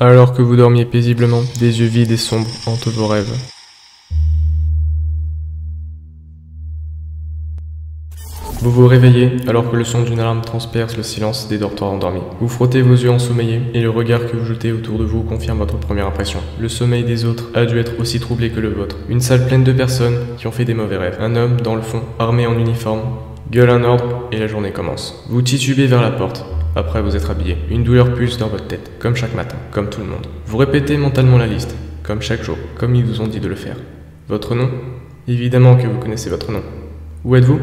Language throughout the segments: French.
Alors que vous dormiez paisiblement, des yeux vides et sombres hantent vos rêves. Vous vous réveillez alors que le son d'une alarme transperce le silence des dortoirs endormis. Vous frottez vos yeux ensommeillés et le regard que vous jetez autour de vous confirme votre première impression. Le sommeil des autres a dû être aussi troublé que le vôtre. Une salle pleine de personnes qui ont fait des mauvais rêves. Un homme, dans le fond, armé en uniforme, gueule un ordre et la journée commence. Vous titubez vers la porte. Après vous être habillé. Une douleur pulse dans votre tête, comme chaque matin, comme tout le monde. Vous répétez mentalement la liste, comme chaque jour, comme ils vous ont dit de le faire. Votre nom? Évidemment que vous connaissez votre nom. Où êtes-vous?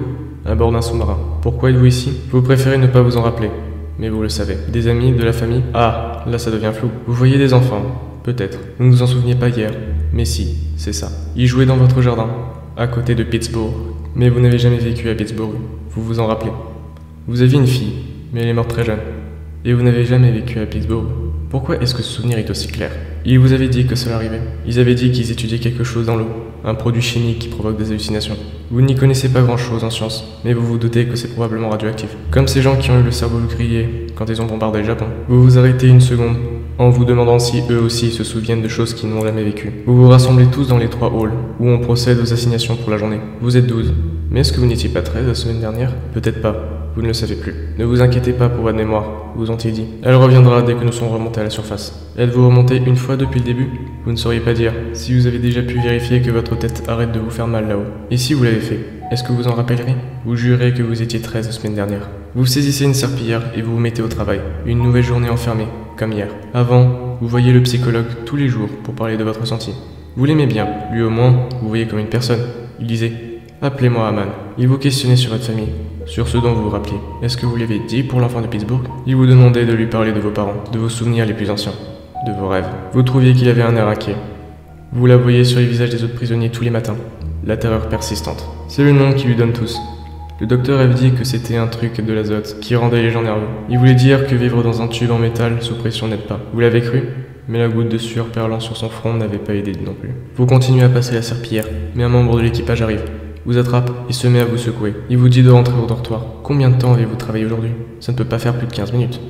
À bord d'un sous-marin. Pourquoi êtes-vous ici? Vous préférez ne pas vous en rappeler, mais vous le savez. Des amis, de la famille? Ah, là ça devient flou. Vous voyez des enfants? Peut-être. Vous ne vous en souveniez pas hier. Mais si, c'est ça. Ils jouaient dans votre jardin, à côté de Pittsburgh. Mais vous n'avez jamais vécu à Pittsburgh. Vous vous en rappelez. Vous aviez une fille, mais elle est morte très jeune. Et vous n'avez jamais vécu à Pittsburgh. Pourquoi est-ce que ce souvenir est aussi clair? Ils vous avaient dit que cela arrivait. Ils avaient dit qu'ils étudiaient quelque chose dans l'eau, un produit chimique qui provoque des hallucinations. Vous n'y connaissez pas grand-chose en science, mais vous vous doutez que c'est probablement radioactif. Comme ces gens qui ont eu le cerveau grillé quand ils ont bombardé le Japon. Vous vous arrêtez une seconde, en vous demandant si eux aussi se souviennent de choses qu'ils n'ont jamais vécues. Vous vous rassemblez tous dans les 3 halls, où on procède aux assignations pour la journée. Vous êtes 12. Mais est-ce que vous n'étiez pas 13 la semaine dernière? Peut-être pas. Vous ne le savez plus. Ne vous inquiétez pas pour votre mémoire, vous ont-ils dit. Elle reviendra dès que nous serons remontés à la surface. Êtes-vous remonté une fois depuis le début? Vous ne sauriez pas dire, si vous avez déjà pu vérifier que votre tête arrête de vous faire mal là-haut. Et si vous l'avez fait, est-ce que vous en rappellerez? Vous jurez que vous étiez 13 la semaine dernière. Vous saisissez une serpillière et vous vous mettez au travail. Une nouvelle journée enfermée, comme hier. Avant, vous voyez le psychologue tous les jours pour parler de votre ressenti. Vous l'aimez bien, lui au moins, vous voyez comme une personne. Il disait, appelez-moi Aman. Il vous questionnait sur votre famille, sur ce dont vous vous rappeliez. Est-ce que vous lui avez dit pour l'enfant de Pittsburgh? Il vous demandait de lui parler de vos parents, de vos souvenirs les plus anciens, de vos rêves. Vous trouviez qu'il avait un air inquiet. Vous la voyez sur les visages des autres prisonniers tous les matins. La terreur persistante. C'est le nom qu'ils lui donnent tous. Le docteur avait dit que c'était un truc de l'azote qui rendait les gens nerveux. Il voulait dire que vivre dans un tube en métal sous pression n'aide pas. Vous l'avez cru? Mais la goutte de sueur perlant sur son front n'avait pas aidé non plus. Vous continuez à passer la serpillière, mais un membre de l'équipage arrive, vous attrape et se met à vous secouer. Il vous dit de rentrer au dortoir. Combien de temps avez-vous travaillé aujourd'hui? Ça ne peut pas faire plus de 15 minutes.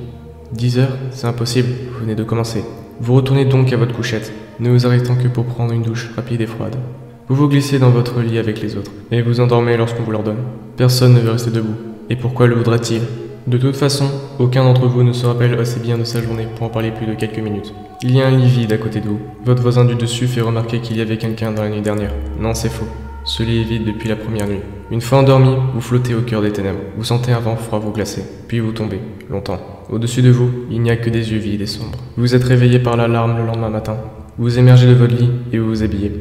10 heures? C'est impossible, vous venez de commencer. Vous retournez donc à votre couchette, ne vous arrêtant que pour prendre une douche rapide et froide. Vous vous glissez dans votre lit avec les autres, et vous endormez lorsqu'on vous l'ordonne. Personne ne veut rester debout. Et pourquoi le voudra-t-il? De toute façon, aucun d'entre vous ne se rappelle assez bien de sa journée pour en parler plus de quelques minutes. Il y a un lit vide à côté de vous. Votre voisin du dessus fait remarquer qu'il y avait quelqu'un dans la nuit dernière. Non, c'est faux. Ce lit est vide depuis la première nuit. Une fois endormi, vous flottez au cœur des ténèbres. Vous sentez un vent froid vous glacer, puis vous tombez, longtemps. Au-dessus de vous, il n'y a que des yeux vides et sombres. Vous êtes réveillé par l'alarme le lendemain matin. Vous émergez de votre lit et vous vous habillez.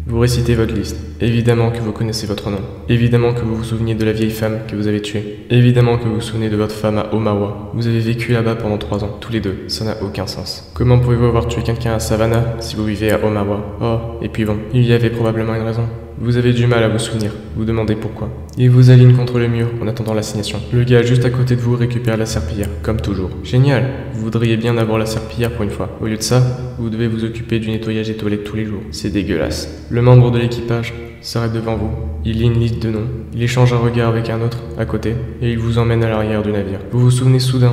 Vous récitez votre liste. Évidemment que vous connaissez votre nom. Évidemment que vous vous souvenez de la vieille femme que vous avez tuée. Évidemment que vous vous souvenez de votre femme à Omawa. Vous avez vécu là-bas pendant 3 ans, tous les deux. Ça n'a aucun sens. Comment pouvez-vous avoir tué quelqu'un à Savannah si vous vivez à Omawa? Oh, et puis bon, il y avait probablement une raison. Vous avez du mal à vous souvenir. Vous demandez pourquoi. Il vous aligne contre le mur en attendant l'assignation. Le gars juste à côté de vous récupère la serpillière, comme toujours. Génial. Vous voudriez bien avoir la serpillière pour une fois. Au lieu de ça, vous devez vous occuper du nettoyage des toilettes tous les jours. C'est dégueulasse. Le membre de l'équipage s'arrête devant vous. Il lit une liste de noms. Il échange un regard avec un autre, à côté, et il vous emmène à l'arrière du navire. Vous vous souvenez soudain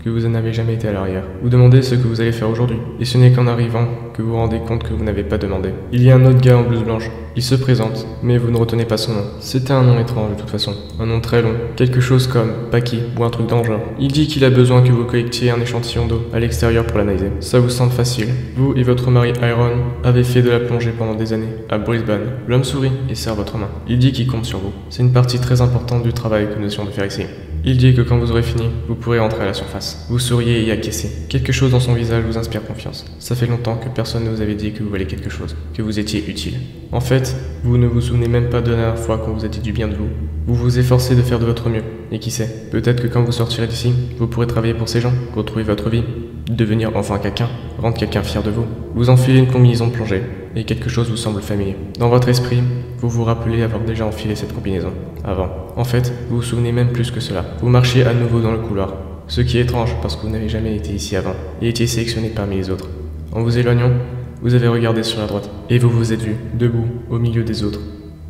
que vous n'avez jamais été à l'arrière. Vous demandez ce que vous allez faire aujourd'hui, et ce n'est qu'en arrivant que vous vous rendez compte que vous n'avez pas demandé. Il y a un autre gars en blouse blanche. Il se présente, mais vous ne retenez pas son nom. C'était un nom étrange de toute façon, un nom très long, quelque chose comme Paki ou un truc dans le genre. Il dit qu'il a besoin que vous collectiez un échantillon d'eau à l'extérieur pour l'analyser. Ça vous semble facile. Vous et votre mari Iron avez fait de la plongée pendant des années, à Brisbane. L'homme sourit et serre votre main. Il dit qu'il compte sur vous. C'est une partie très importante du travail que nous essayons de faire ici. Il dit que quand vous aurez fini, vous pourrez rentrer à la surface. Vous souriez et acquiescez. Quelque chose dans son visage vous inspire confiance. Ça fait longtemps que personne ne vous avait dit que vous valez quelque chose, que vous étiez utile. En fait, vous ne vous souvenez même pas de la dernière fois qu'on vous a dit du bien de vous. Vous vous efforcez de faire de votre mieux. Et qui sait, peut-être que quand vous sortirez d'ici, vous pourrez travailler pour ces gens, retrouver votre vie, devenir enfin quelqu'un, rendre quelqu'un fier de vous. Vous enfilez une combinaison de plongée, et quelque chose vous semble familier. Dans votre esprit, vous vous rappelez avoir déjà enfilé cette combinaison, avant. En fait, vous vous souvenez même plus que cela. Vous marchez à nouveau dans le couloir, ce qui est étrange parce que vous n'avez jamais été ici avant, et étiez sélectionné parmi les autres. En vous éloignant, vous avez regardé sur la droite, et vous vous êtes vu, debout, au milieu des autres.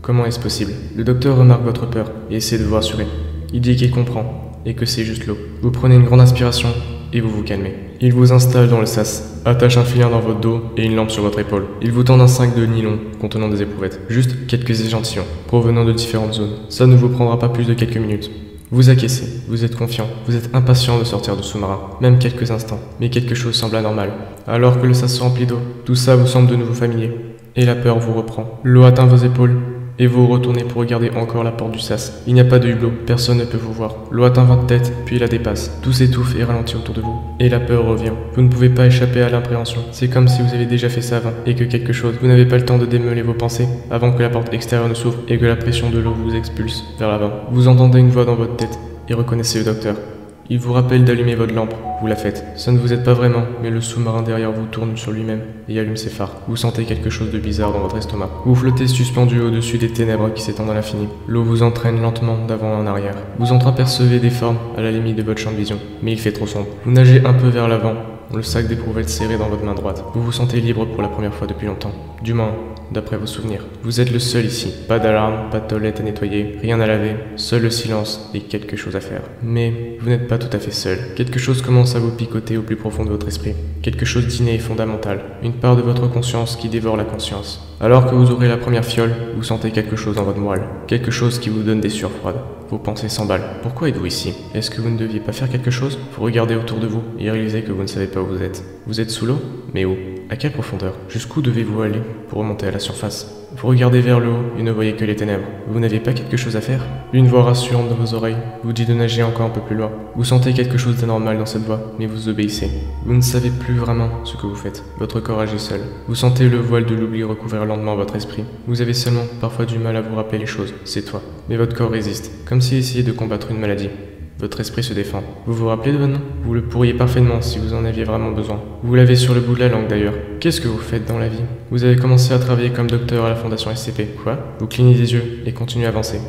Comment est-ce possible? Le docteur remarque votre peur, et essaie de vous rassurer. Il dit qu'il comprend, et que c'est juste l'eau. Vous prenez une grande inspiration, et vous vous calmez. Il vous installe dans le sas, attache un filin dans votre dos et une lampe sur votre épaule. Il vous tend un sac de nylon contenant des éprouvettes, juste quelques échantillons, provenant de différentes zones. Ça ne vous prendra pas plus de quelques minutes. Vous acquiescez, vous êtes confiant, vous êtes impatient de sortir du sous-marin, même quelques instants, mais quelque chose semble anormal. Alors que le sas se remplit d'eau, tout ça vous semble de nouveau familier, et la peur vous reprend. L'eau atteint vos épaules, et vous retournez pour regarder encore la porte du sas. Il n'y a pas de hublot, personne ne peut vous voir. L'eau atteint votre tête, puis la dépasse. Tout s'étouffe et ralentit autour de vous. Et la peur revient. Vous ne pouvez pas échapper à l'impréhension. C'est comme si vous avez déjà fait ça avant, et que quelque chose, vous n'avez pas le temps de démêler vos pensées, avant que la porte extérieure ne s'ouvre et que la pression de l'eau vous expulse vers l'avant. Vous entendez une voix dans votre tête, et reconnaissez le docteur. Il vous rappelle d'allumer votre lampe, vous la faites. Ça ne vous aide pas vraiment, mais le sous-marin derrière vous tourne sur lui-même et allume ses phares. Vous sentez quelque chose de bizarre dans votre estomac. Vous flottez suspendu au-dessus des ténèbres qui s'étendent à l'infini. L'eau vous entraîne lentement d'avant en arrière. Vous entreapercevez des formes à la limite de votre champ de vision, mais il fait trop sombre. Vous nagez un peu vers l'avant, le sac d'éprouvettes serré dans votre main droite. Vous vous sentez libre pour la première fois depuis longtemps. Du moins, d'après vos souvenirs. Vous êtes le seul ici. Pas d'alarme, pas de toilette à nettoyer, rien à laver, seul le silence et quelque chose à faire. Mais vous n'êtes pas tout à fait seul. Quelque chose commence à vous picoter au plus profond de votre esprit. Quelque chose d'inné et fondamental. Une part de votre conscience qui dévore la conscience. Alors que vous ouvrez la première fiole, vous sentez quelque chose dans votre moelle. Quelque chose qui vous donne des sueurs froides. Vos pensées s'emballent. Pourquoi êtes-vous ici? Est-ce que vous ne deviez pas faire quelque chose? Vous regardez autour de vous et réalisez que vous ne savez pas où vous êtes. Vous êtes sous l'eau? Mais où? À quelle profondeur? Jusqu'où devez-vous aller pour remonter à la surface? Vous regardez vers le haut et ne voyez que les ténèbres. Vous n'avez pas quelque chose à faire? Une voix rassurante dans vos oreilles vous dit de nager encore un peu plus loin. Vous sentez quelque chose d'anormal dans cette voix, mais vous obéissez. Vous ne savez plus vraiment ce que vous faites. Votre corps agit seul. Vous sentez le voile de l'oubli recouvrir lentement votre esprit. Vous avez seulement parfois du mal à vous rappeler les choses, c'est toi. Mais votre corps résiste, comme s'il essayait de combattre une maladie. Votre esprit se défend. Vous vous rappelez de votre nom? Vous le pourriez parfaitement si vous en aviez vraiment besoin. Vous l'avez sur le bout de la langue d'ailleurs. Qu'est-ce que vous faites dans la vie? Vous avez commencé à travailler comme docteur à la Fondation SCP. Quoi? Vous clignez des yeux et continuez à avancer,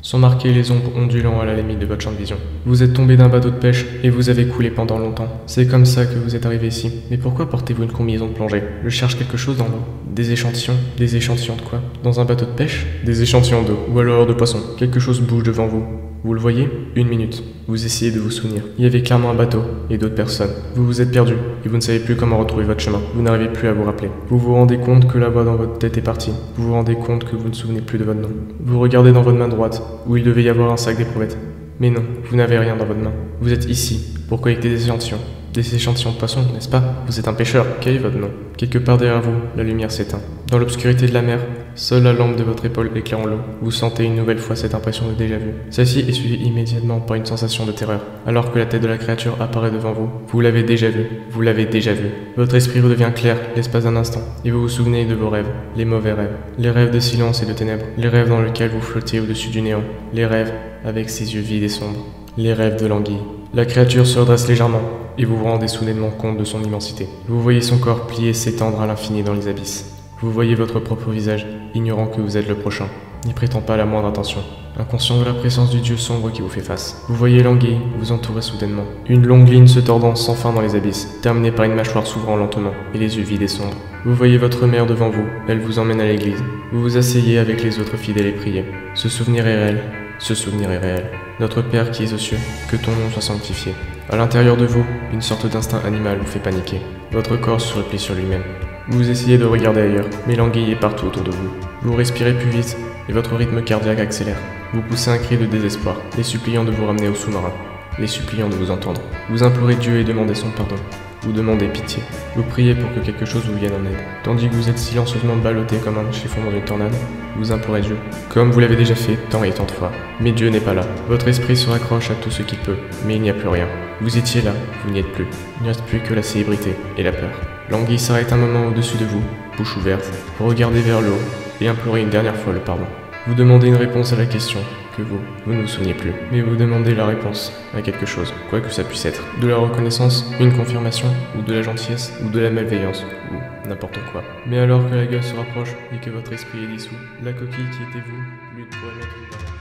sans marquer les ombres ondulant à la limite de votre champ de vision. Vous êtes tombé d'un bateau de pêche et vous avez coulé pendant longtemps. C'est comme ça que vous êtes arrivé ici. Mais pourquoi portez-vous une combinaison de plongée? Je cherche quelque chose dans l'eau. Des échantillons? Des échantillons de quoi? Dans un bateau de pêche? Des échantillons d'eau, ou alors de poisson. Quelque chose bouge devant vous. Vous le voyez? 1 minute. Vous essayez de vous souvenir. Il y avait clairement un bateau et d'autres personnes. Vous vous êtes perdu et vous ne savez plus comment retrouver votre chemin. Vous n'arrivez plus à vous rappeler. Vous vous rendez compte que la voix dans votre tête est partie. Vous vous rendez compte que vous ne souvenez plus de votre nom. Vous regardez dans votre main droite où il devait y avoir un sac d'éprouvettes. Mais non, vous n'avez rien dans votre main. Vous êtes ici pour collecter des échantillons. Des échantillons de poissons, n'est-ce pas? Vous êtes un pêcheur. Quel est votre nom? Quelque part derrière vous, la lumière s'éteint. Dans l'obscurité de la mer, seule la lampe de votre épaule éclairant l'eau. Vous sentez une nouvelle fois cette impression de déjà-vu. Celle-ci est suivie immédiatement par une sensation de terreur. Alors que la tête de la créature apparaît devant vous, vous l'avez déjà vu. Vous l'avez déjà vu. Votre esprit redevient clair l'espace d'un instant. Et vous vous souvenez de vos rêves. Les mauvais rêves. Les rêves de silence et de ténèbres. Les rêves dans lesquels vous flottiez au-dessus du néant. Les rêves avec ses yeux vides et sombres. Les rêves de l'anguille. La créature se redresse légèrement, et vous vous rendez soudainement compte de son immensité. Vous voyez son corps plié s'étendre à l'infini dans les abysses. Vous voyez votre propre visage, ignorant que vous êtes le prochain, n'y prêtant pas la moindre attention, inconscient de la présence du dieu sombre qui vous fait face. Vous voyez l'anguille vous entourer soudainement, une longue ligne se tordant sans fin dans les abysses, terminée par une mâchoire s'ouvrant lentement, et les yeux vides et sombres. Vous voyez votre mère devant vous, elle vous emmène à l'église. Vous vous asseyez avec les autres fidèles et priez. Ce souvenir est réel. Ce souvenir est réel. Notre Père qui es aux cieux, que ton nom soit sanctifié. À l'intérieur de vous, une sorte d'instinct animal vous fait paniquer. Votre corps se replie sur lui-même. Vous essayez de regarder ailleurs, mais l'anguille est partout autour de vous. Vous respirez plus vite, et votre rythme cardiaque accélère. Vous poussez un cri de désespoir, les suppliant de vous ramener au sous-marin, les suppliant de vous entendre. Vous implorez Dieu et demandez son pardon. Vous demandez pitié. Vous priez pour que quelque chose vous vienne en aide. Tandis que vous êtes silencieusement ballotté comme un chiffon dans une tornade, vous implorez Dieu, comme vous l'avez déjà fait tant et tant de fois. Mais Dieu n'est pas là. Votre esprit se raccroche à tout ce qu'il peut, mais il n'y a plus rien. Vous étiez là, vous n'y êtes plus. Il ne reste plus que la célébrité et la peur. L'anguille s'arrête un moment au-dessus de vous, bouche ouverte. Vous regardez vers le haut et implorez une dernière fois le pardon. Vous demandez une réponse à la question que vous ne vous souvenez plus. Mais vous demandez la réponse à quelque chose, quoi que ça puisse être. De la reconnaissance, une confirmation, ou de la gentillesse, ou de la malveillance, ou n'importe quoi. Mais alors que la gueule se rapproche et que votre esprit est dissous, la coquille qui était vous lutte pour émettre une dernière.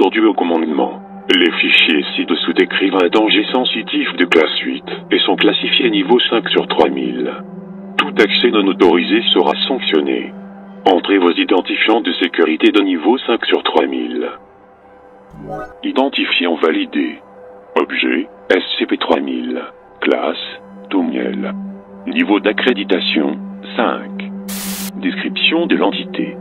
entendu au commandement. Les fichiers ci-dessous décrivent un danger sensitif de classe 8 et sont classifiés niveau 5 sur 3000. Tout accès non autorisé sera sanctionné. Entrez vos identifiants de sécurité de niveau 5 sur 3000. Identifiant validé. Objet SCP-3000. Classe Toumiel. Niveau d'accréditation 5. Description de l'entité.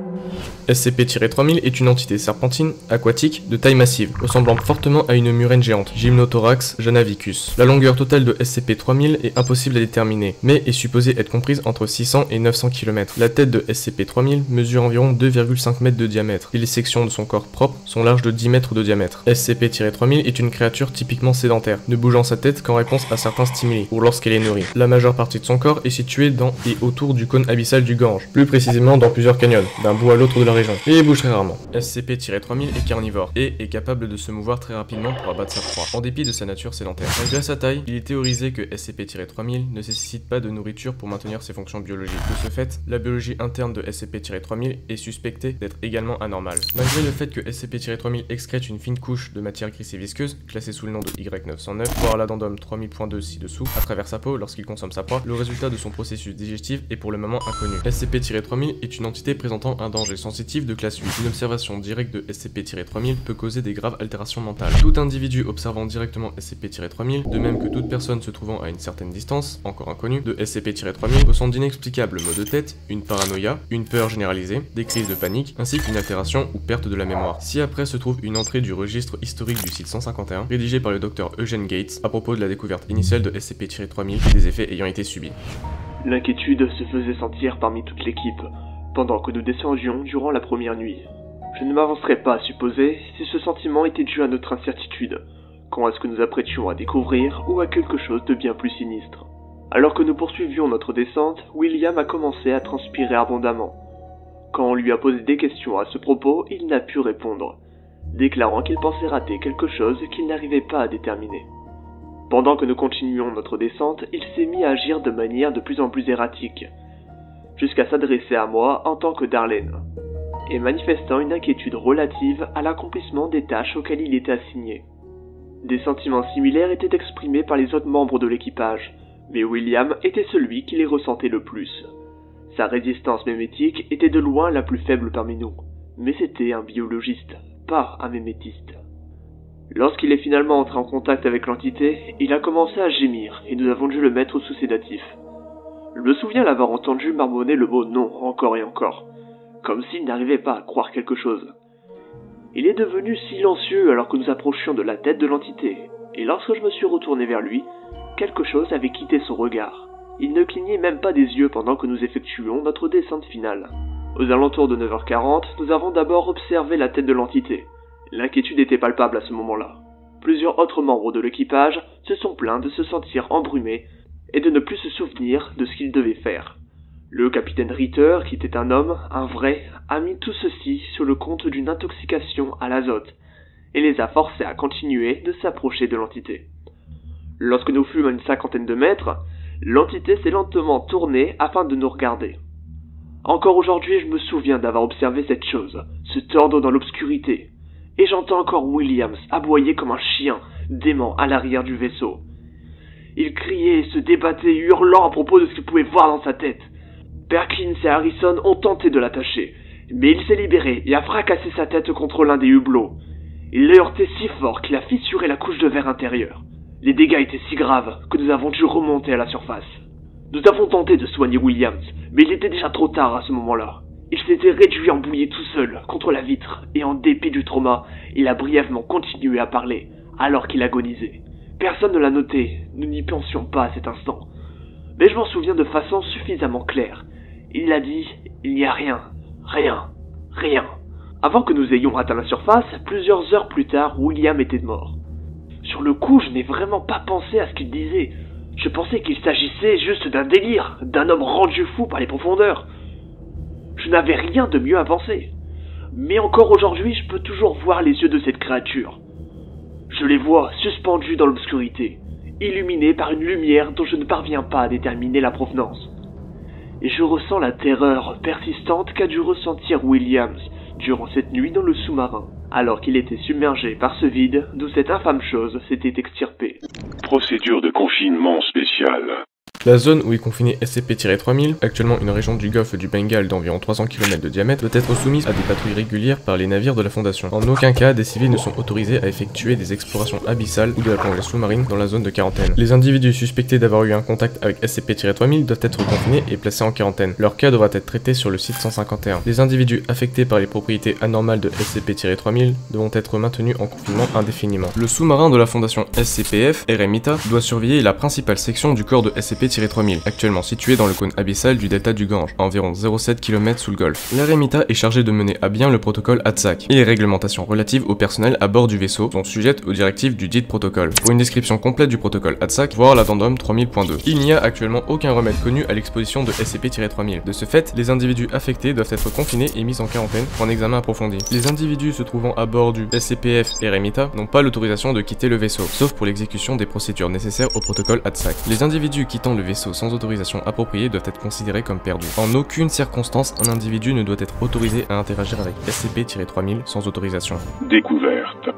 SCP-3000 est une entité serpentine, aquatique, de taille massive, ressemblant fortement à une murène géante, Gymnothorax janavicus. La longueur totale de SCP-3000 est impossible à déterminer, mais est supposée être comprise entre 600 et 900 km. La tête de SCP-3000 mesure environ 2,5 mètres de diamètre, et les sections de son corps propre sont larges de 10 mètres de diamètre. SCP-3000 est une créature typiquement sédentaire, ne bougeant sa tête qu'en réponse à certains stimuli, ou lorsqu'elle est nourrie. La majeure partie de son corps est située dans et autour du cône abyssal du Gange, plus précisément dans plusieurs canyons, d'un bout à l'autre de la région, et bouge très rarement. SCP-3000 est carnivore et est capable de se mouvoir très rapidement pour abattre sa proie, en dépit de sa nature sédentaire. Malgré sa taille, il est théorisé que SCP-3000 ne nécessite pas de nourriture pour maintenir ses fonctions biologiques. De ce fait, la biologie interne de SCP-3000 est suspectée d'être également anormale. Malgré le fait que SCP-3000 excrète une fine couche de matière grise et visqueuse, classée sous le nom de Y909, voire l'addendum 3000.2 ci-dessous, à travers sa peau lorsqu'il consomme sa proie, le résultat de son processus digestif est pour le moment inconnu. SCP-3000 est une entité présentant un danger sensitif de classe 8. Une observation directe de SCP-3000 peut causer des graves altérations mentales. Tout individu observant directement SCP-3000, de même que toute personne se trouvant à une certaine distance, encore inconnue, de SCP-3000, ressent d'inexplicables maux de tête, une paranoïa, une peur généralisée, des crises de panique, ainsi qu'une altération ou perte de la mémoire. Ci-après se trouve une entrée du registre historique du site 151, rédigée par le Dr Eugene Gates, à propos de la découverte initiale de SCP-3000 et des effets ayant été subis. L'inquiétude se faisait sentir parmi toute l'équipe, pendant que nous descendions durant la première nuit. Je ne m'avancerai pas à supposer si ce sentiment était dû à notre incertitude, quand est-ce que nous apprêtions à découvrir ou à quelque chose de bien plus sinistre. Alors que nous poursuivions notre descente, William a commencé à transpirer abondamment. Quand on lui a posé des questions à ce propos, il n'a pu répondre, déclarant qu'il pensait rater quelque chose qu'il n'arrivait pas à déterminer. Pendant que nous continuions notre descente, il s'est mis à agir de manière de plus en plus erratique, jusqu'à s'adresser à moi en tant que Darlene, et manifestant une inquiétude relative à l'accomplissement des tâches auxquelles il était assigné. Des sentiments similaires étaient exprimés par les autres membres de l'équipage, mais William était celui qui les ressentait le plus. Sa résistance mémétique était de loin la plus faible parmi nous, mais c'était un biologiste, pas un mémétiste. Lorsqu'il est finalement entré en contact avec l'entité, il a commencé à gémir et nous avons dû le mettre sous sédatif. Je me souviens l'avoir entendu marmonner le mot non encore et encore, comme s'il n'arrivait pas à croire quelque chose. Il est devenu silencieux alors que nous approchions de la tête de l'entité, et lorsque je me suis retourné vers lui, quelque chose avait quitté son regard. Il ne clignait même pas des yeux pendant que nous effectuions notre descente finale. Aux alentours de 9h40, nous avons d'abord observé la tête de l'entité. L'inquiétude était palpable à ce moment-là. Plusieurs autres membres de l'équipage se sont plaints de se sentir embrumés et de ne plus se souvenir de ce qu'ils devaient faire. Le capitaine Ritter, qui était un homme, un vrai, a mis tout ceci sur le compte d'une intoxication à l'azote, et les a forcés à continuer de s'approcher de l'entité. Lorsque nous fûmes à une 50aine de mètres, l'entité s'est lentement tournée afin de nous regarder. Encore aujourd'hui, je me souviens d'avoir observé cette chose, se tordre dans l'obscurité, et j'entends encore Williams aboyer comme un chien, dément à l'arrière du vaisseau. Il criait, se débattait, hurlant à propos de ce qu'il pouvait voir dans sa tête. Perkins et Harrison ont tenté de l'attacher, mais il s'est libéré et a fracassé sa tête contre l'un des hublots. Il l'a heurté si fort qu'il a fissuré la couche de verre intérieure. Les dégâts étaient si graves que nous avons dû remonter à la surface. Nous avons tenté de soigner Williams, mais il était déjà trop tard à ce moment-là. Il s'était réduit en bouillie tout seul contre la vitre, et en dépit du trauma, il a brièvement continué à parler, alors qu'il agonisait. Personne ne l'a noté, nous n'y pensions pas à cet instant. Mais je m'en souviens de façon suffisamment claire. Il a dit « Il n'y a rien, rien, rien ». Avant que nous ayons atteint la surface, plusieurs heures plus tard, William était mort. Sur le coup, je n'ai vraiment pas pensé à ce qu'il disait. Je pensais qu'il s'agissait juste d'un délire, d'un homme rendu fou par les profondeurs. Je n'avais rien de mieux à penser. Mais encore aujourd'hui, je peux toujours voir les yeux de cette créature. Je les vois suspendus dans l'obscurité, illuminés par une lumière dont je ne parviens pas à déterminer la provenance. Et je ressens la terreur persistante qu'a dû ressentir Williams durant cette nuit dans le sous-marin, alors qu'il était submergé par ce vide d'où cette infâme chose s'était extirpée. Procédure de confinement spéciale. La zone où est confiné SCP-3000, actuellement une région du golfe du Bengale d'environ 300 km de diamètre, doit être soumise à des patrouilles régulières par les navires de la Fondation. En aucun cas, des civils ne sont autorisés à effectuer des explorations abyssales ou de la plongée sous-marine dans la zone de quarantaine. Les individus suspectés d'avoir eu un contact avec SCP-3000 doivent être confinés et placés en quarantaine. Leur cas devra être traité sur le site 151. Les individus affectés par les propriétés anormales de SCP-3000 devront être maintenus en confinement indéfiniment. Le sous-marin de la Fondation SCPF, Eremita, doit surveiller la principale section du corps de SCP-3000, actuellement situé dans le cône abyssal du delta du Gange, à environ 0,7 km sous le golfe. L'Eremita est chargé de mener à bien le protocole ATSAC, et les réglementations relatives au personnel à bord du vaisseau sont sujettes aux directives du dit protocole. Pour une description complète du protocole ATSAC, voir l'addendum 3000.2. Il n'y a actuellement aucun remède connu à l'exposition de SCP-3000. De ce fait, les individus affectés doivent être confinés et mis en quarantaine pour un examen approfondi. Les individus se trouvant à bord du SCPF Eremita n'ont pas l'autorisation de quitter le vaisseau, sauf pour l'exécution des procédures nécessaires au protocole ATSAC. Les individus quittant le vaisseau sans autorisation appropriée doivent être considérés comme perdus. En aucune circonstance, un individu ne doit être autorisé à interagir avec SCP-3000 sans autorisation. Découverte.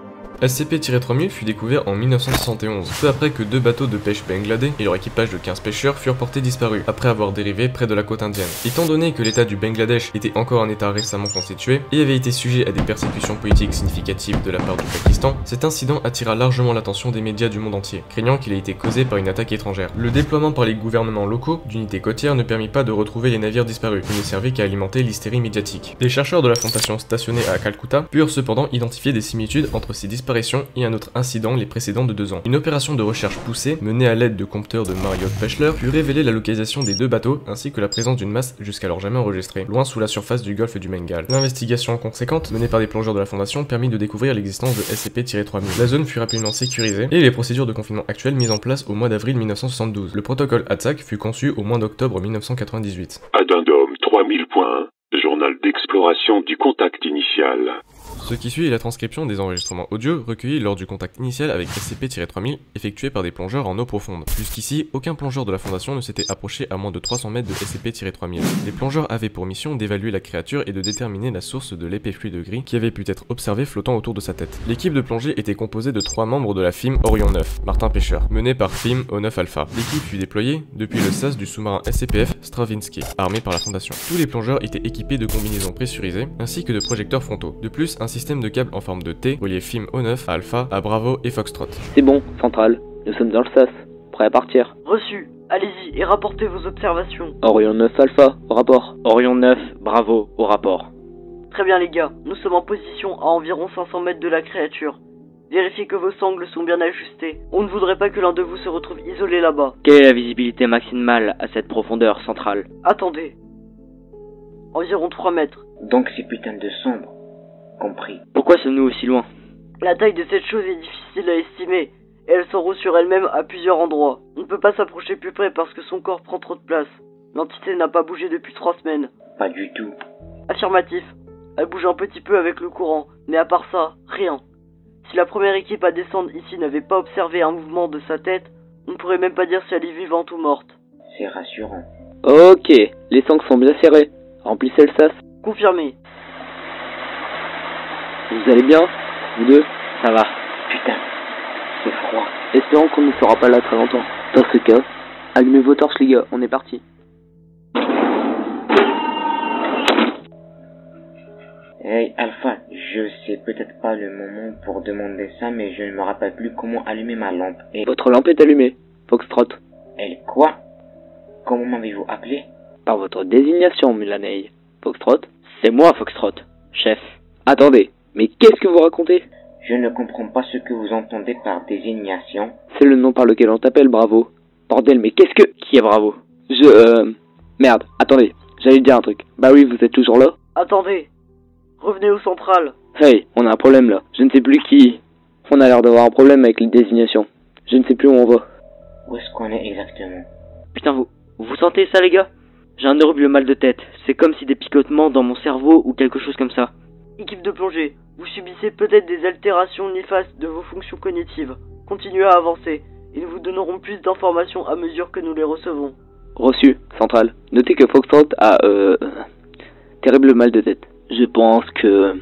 SCP-3000 fut découvert en 1971, peu après que 2 bateaux de pêche bangladais et leur équipage de 15 pêcheurs furent portés disparus, après avoir dérivé près de la côte indienne. Étant donné que l'état du Bangladesh était encore un état récemment constitué, et avait été sujet à des persécutions politiques significatives de la part du Pakistan, cet incident attira largement l'attention des médias du monde entier, craignant qu'il ait été causé par une attaque étrangère. Le déploiement par les gouvernements locaux d'unités côtières ne permit pas de retrouver les navires disparus, qui ne servaient qu'à alimenter l'hystérie médiatique. Des chercheurs de la Fondation stationnée à Calcutta purent cependant identifier des similitudes entre ces disparitions et un autre incident les précédents de 2 ans. Une opération de recherche poussée, menée à l'aide de compteurs de Marriott Pechler, put révéler la localisation des 2 bateaux ainsi que la présence d'une masse jusqu'alors jamais enregistrée, loin sous la surface du golfe du Bengale. L'investigation conséquente, menée par des plongeurs de la Fondation, permit de découvrir l'existence de SCP-3000. La zone fut rapidement sécurisée et les procédures de confinement actuelles mises en place au mois d'avril 1972. Le protocole ATSAC fut conçu au mois d'octobre 1998. Addendum 3000 points. Journal d'exploration du contact initial. Ce qui suit est la transcription des enregistrements audio recueillis lors du contact initial avec SCP-3000 effectué par des plongeurs en eau profonde. Jusqu'ici, aucun plongeur de la Fondation ne s'était approché à moins de 300 mètres de SCP-3000. Les plongeurs avaient pour mission d'évaluer la créature et de déterminer la source de l'épais fluide gris qui avait pu être observé flottant autour de sa tête. L'équipe de plongée était composée de 3 membres de la FIM Orion 9, Martin Pêcheur, menée par FIM O9 Alpha. L'équipe fut déployée depuis le sas du sous-marin SCPF Stravinsky, armé par la Fondation. Tous les plongeurs étaient équipés de combinaisons pressurisées ainsi que de projecteurs frontaux. De plus, un système de câbles en forme de T reliait FIM O9 à Alpha, à Bravo et Foxtrot. C'est bon, Centrale, nous sommes dans le SAS, prêts à partir. Reçu, allez-y et rapportez vos observations. Orion 9 Alpha, au rapport. Orion 9, Bravo, au rapport. Très bien les gars, nous sommes en position à environ 500 mètres de la créature. Vérifiez que vos sangles sont bien ajustés. On ne voudrait pas que l'un de vous se retrouve isolé là-bas. Quelle est la visibilité maximale à cette profondeur centrale? Attendez. Environ 3 mètres. Donc c'est putain de sombre. Compris. Pourquoi sommes-nous aussi loin? La taille de cette chose est difficile à estimer, et elle s'enroule sur elle-même à plusieurs endroits. On ne peut pas s'approcher plus près parce que son corps prend trop de place. L'entité n'a pas bougé depuis 3 semaines. Pas du tout. Affirmatif. Elle bouge un petit peu avec le courant, mais à part ça, rien. Si la première équipe à descendre ici n'avait pas observé un mouvement de sa tête, on ne pourrait même pas dire si elle est vivante ou morte. C'est rassurant. Ok, les sangles sont bien serrés. Remplissez le sas. Confirmé. Vous allez bien, vous deux? Ça va. Putain, c'est froid. Espérons qu'on ne sera pas là très longtemps. Dans ce cas, allumez vos torches les gars, on est parti. Hey Alpha, je sais peut-être pas le moment pour demander ça, mais je ne me rappelle plus comment allumer ma lampe. Et... Votre lampe est allumée, Foxtrot. Elle quoi? Comment m'avez-vous appelé? Par votre désignation, Mulaney. Foxtrot? C'est moi, Foxtrot, chef. Attendez, mais qu'est-ce que vous racontez? Je ne comprends pas ce que vous entendez par désignation. C'est le nom par lequel on t'appelle, Bravo. Bordel, mais qu'est-ce que... Qui est Bravo? Merde, attendez, j'allais dire un truc. Bah oui, vous êtes toujours là? Attendez. Revenez au central. Hey, on a un problème là. Je ne sais plus qui... On a l'air d'avoir un problème avec les désignations. Je ne sais plus où on va. Où est-ce qu'on est exactement? Putain, vous sentez ça, les gars? J'ai un horrible mal de tête. C'est comme si des picotements dans mon cerveau ou quelque chose comme ça. Équipe de plongée, vous subissez peut-être des altérations néfastes de vos fonctions cognitives. Continuez à avancer, et nous vous donnerons plus d'informations à mesure que nous les recevons. Reçu, central. Notez que Foxtrot a, terrible mal de tête. Je pense que...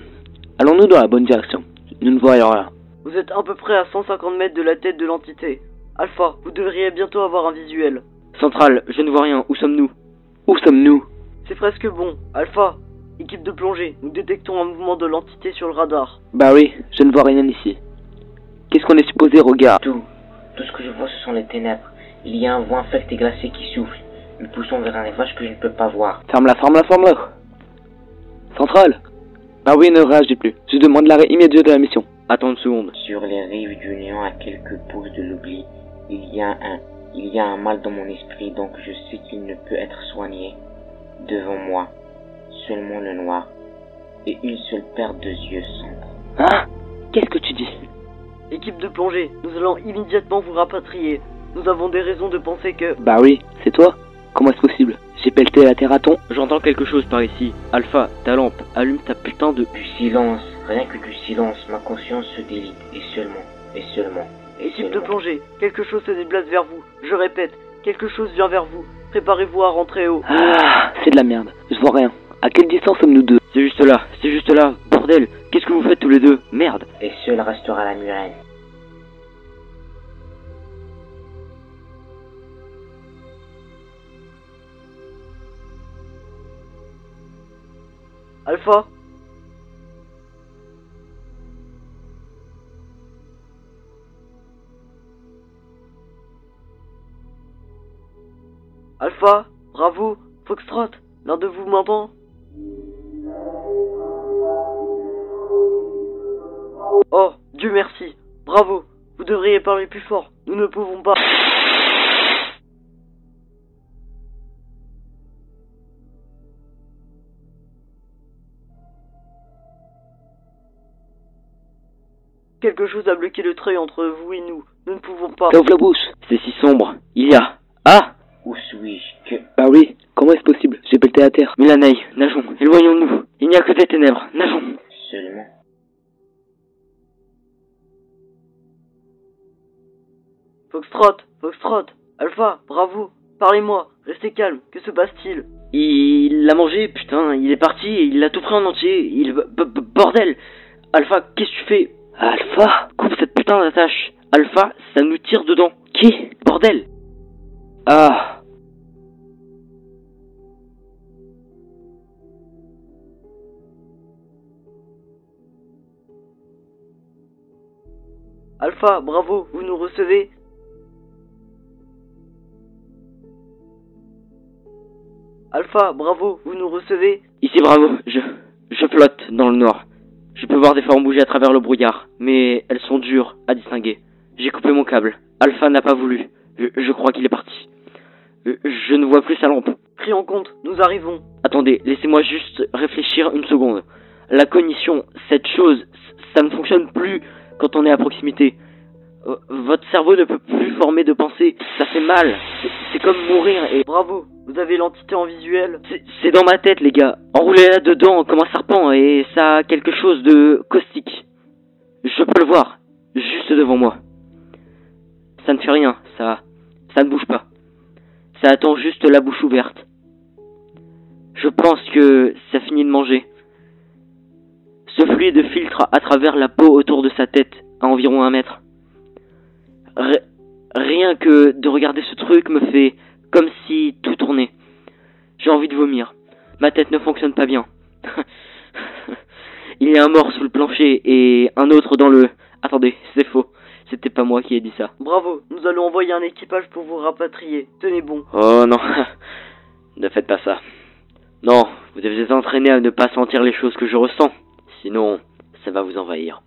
Allons-nous dans la bonne direction. Nous ne voyons rien. Vous êtes à peu près à 150 mètres de la tête de l'entité. Alpha, vous devriez bientôt avoir un visuel. Central, je ne vois rien. Où sommes-nous? Où sommes-nous? C'est presque bon. Alpha, équipe de plongée, nous détectons un mouvement de l'entité sur le radar. Bah oui, je ne vois rien ici. Qu'est-ce qu'on est supposé regarder? Tout ce que je vois, ce sont les ténèbres. Il y a un vent infect et glacé qui souffle, nous poussons vers un rivage que je ne peux pas voir. Ferme-la. Central. Ah oui, ne réagis plus. Je demande l'arrêt immédiat de la mission. Attends une seconde. Sur les rives du néant, à quelques pouces de l'oubli, il y a un mal dans mon esprit, donc je sais qu'il ne peut être soigné. Devant moi, seulement le noir, et une seule paire de yeux sombres. Hein? Qu'est-ce que tu dis? Équipe de plongée, nous allons immédiatement vous rapatrier. Nous avons des raisons de penser que... Bah oui, c'est toi? Comment est-ce possible? J'ai pelleté la terre à ton... J'entends quelque chose par ici. Alpha, ta lampe, allume ta putain de... Du silence, rien que du silence, ma conscience se délite, et seulement. Équipe de plongée, quelque chose se déplace vers vous. Je répète, quelque chose vient vers vous. Préparez-vous à rentrer haut. Ah, c'est de la merde. Je vois rien. À quelle distance sommes-nous deux? C'est juste là. Bordel, qu'est-ce que vous faites tous les deux? Merde. Et seul restera la murène. Alpha? Alpha? Bravo? Foxtrot? L'un de vous m'entend? Oh, Dieu merci. Bravo. Vous devriez parler plus fort. Nous ne pouvons pas... Quelque chose a bloqué le treuil entre vous et nous. Nous ne pouvons pas... Ouvre la bouche. C'est si sombre. Il y a... Ah! Où suis-je que... Bah oui, comment est-ce possible? J'ai pelleté la terre. Milanaï, nageons, éloignons-nous. Il n'y a que des ténèbres, nageons. Seulement. Foxtrot, Alpha, bravo. Parlez-moi, restez calme, que se passe-t-il? Il l'a mangé, putain, il est parti et il l'a tout pris en entier. Bordel! Alpha, qu'est-ce que tu fais? Alpha? Coupe cette putain d'attache. Alpha, ça nous tire dedans. Qui? Bordel! Ah. Alpha, bravo, vous nous recevez? Alpha, bravo, vous nous recevez? Ici, bravo, je flotte dans le noir. Je peux voir des formes bouger à travers le brouillard, mais elles sont dures à distinguer. J'ai coupé mon câble. Alpha n'a pas voulu. Je crois qu'il est parti. Je ne vois plus sa lampe. Pris en compte, nous arrivons. Attendez, laissez-moi juste réfléchir une seconde. La cognition, cette chose, ça ne fonctionne plus quand on est à proximité. Votre cerveau ne peut plus former de pensée. Ça fait mal. C'est comme mourir et... Bravo, vous avez l'entité en visuel. C'est dans ma tête, les gars. Enroulé là-dedans comme un serpent et ça a quelque chose de caustique. Je peux le voir, juste devant moi. Ça ne fait rien, ça ne bouge pas. Ça attend juste la bouche ouverte. Je pense que ça finit de manger. Ce fluide filtre à travers la peau autour de sa tête, à environ 1 mètre. Rien que de regarder ce truc me fait comme si tout tournait. J'ai envie de vomir. Ma tête ne fonctionne pas bien. Il y a un mort sous le plancher et un autre dans le... Attendez, c'est faux. C'était pas moi qui ai dit ça. Bravo, nous allons envoyer un équipage pour vous rapatrier. Tenez bon. Oh non, ne faites pas ça. Non, vous devez entraîner à ne pas sentir les choses que je ressens. Sinon, ça va vous envahir.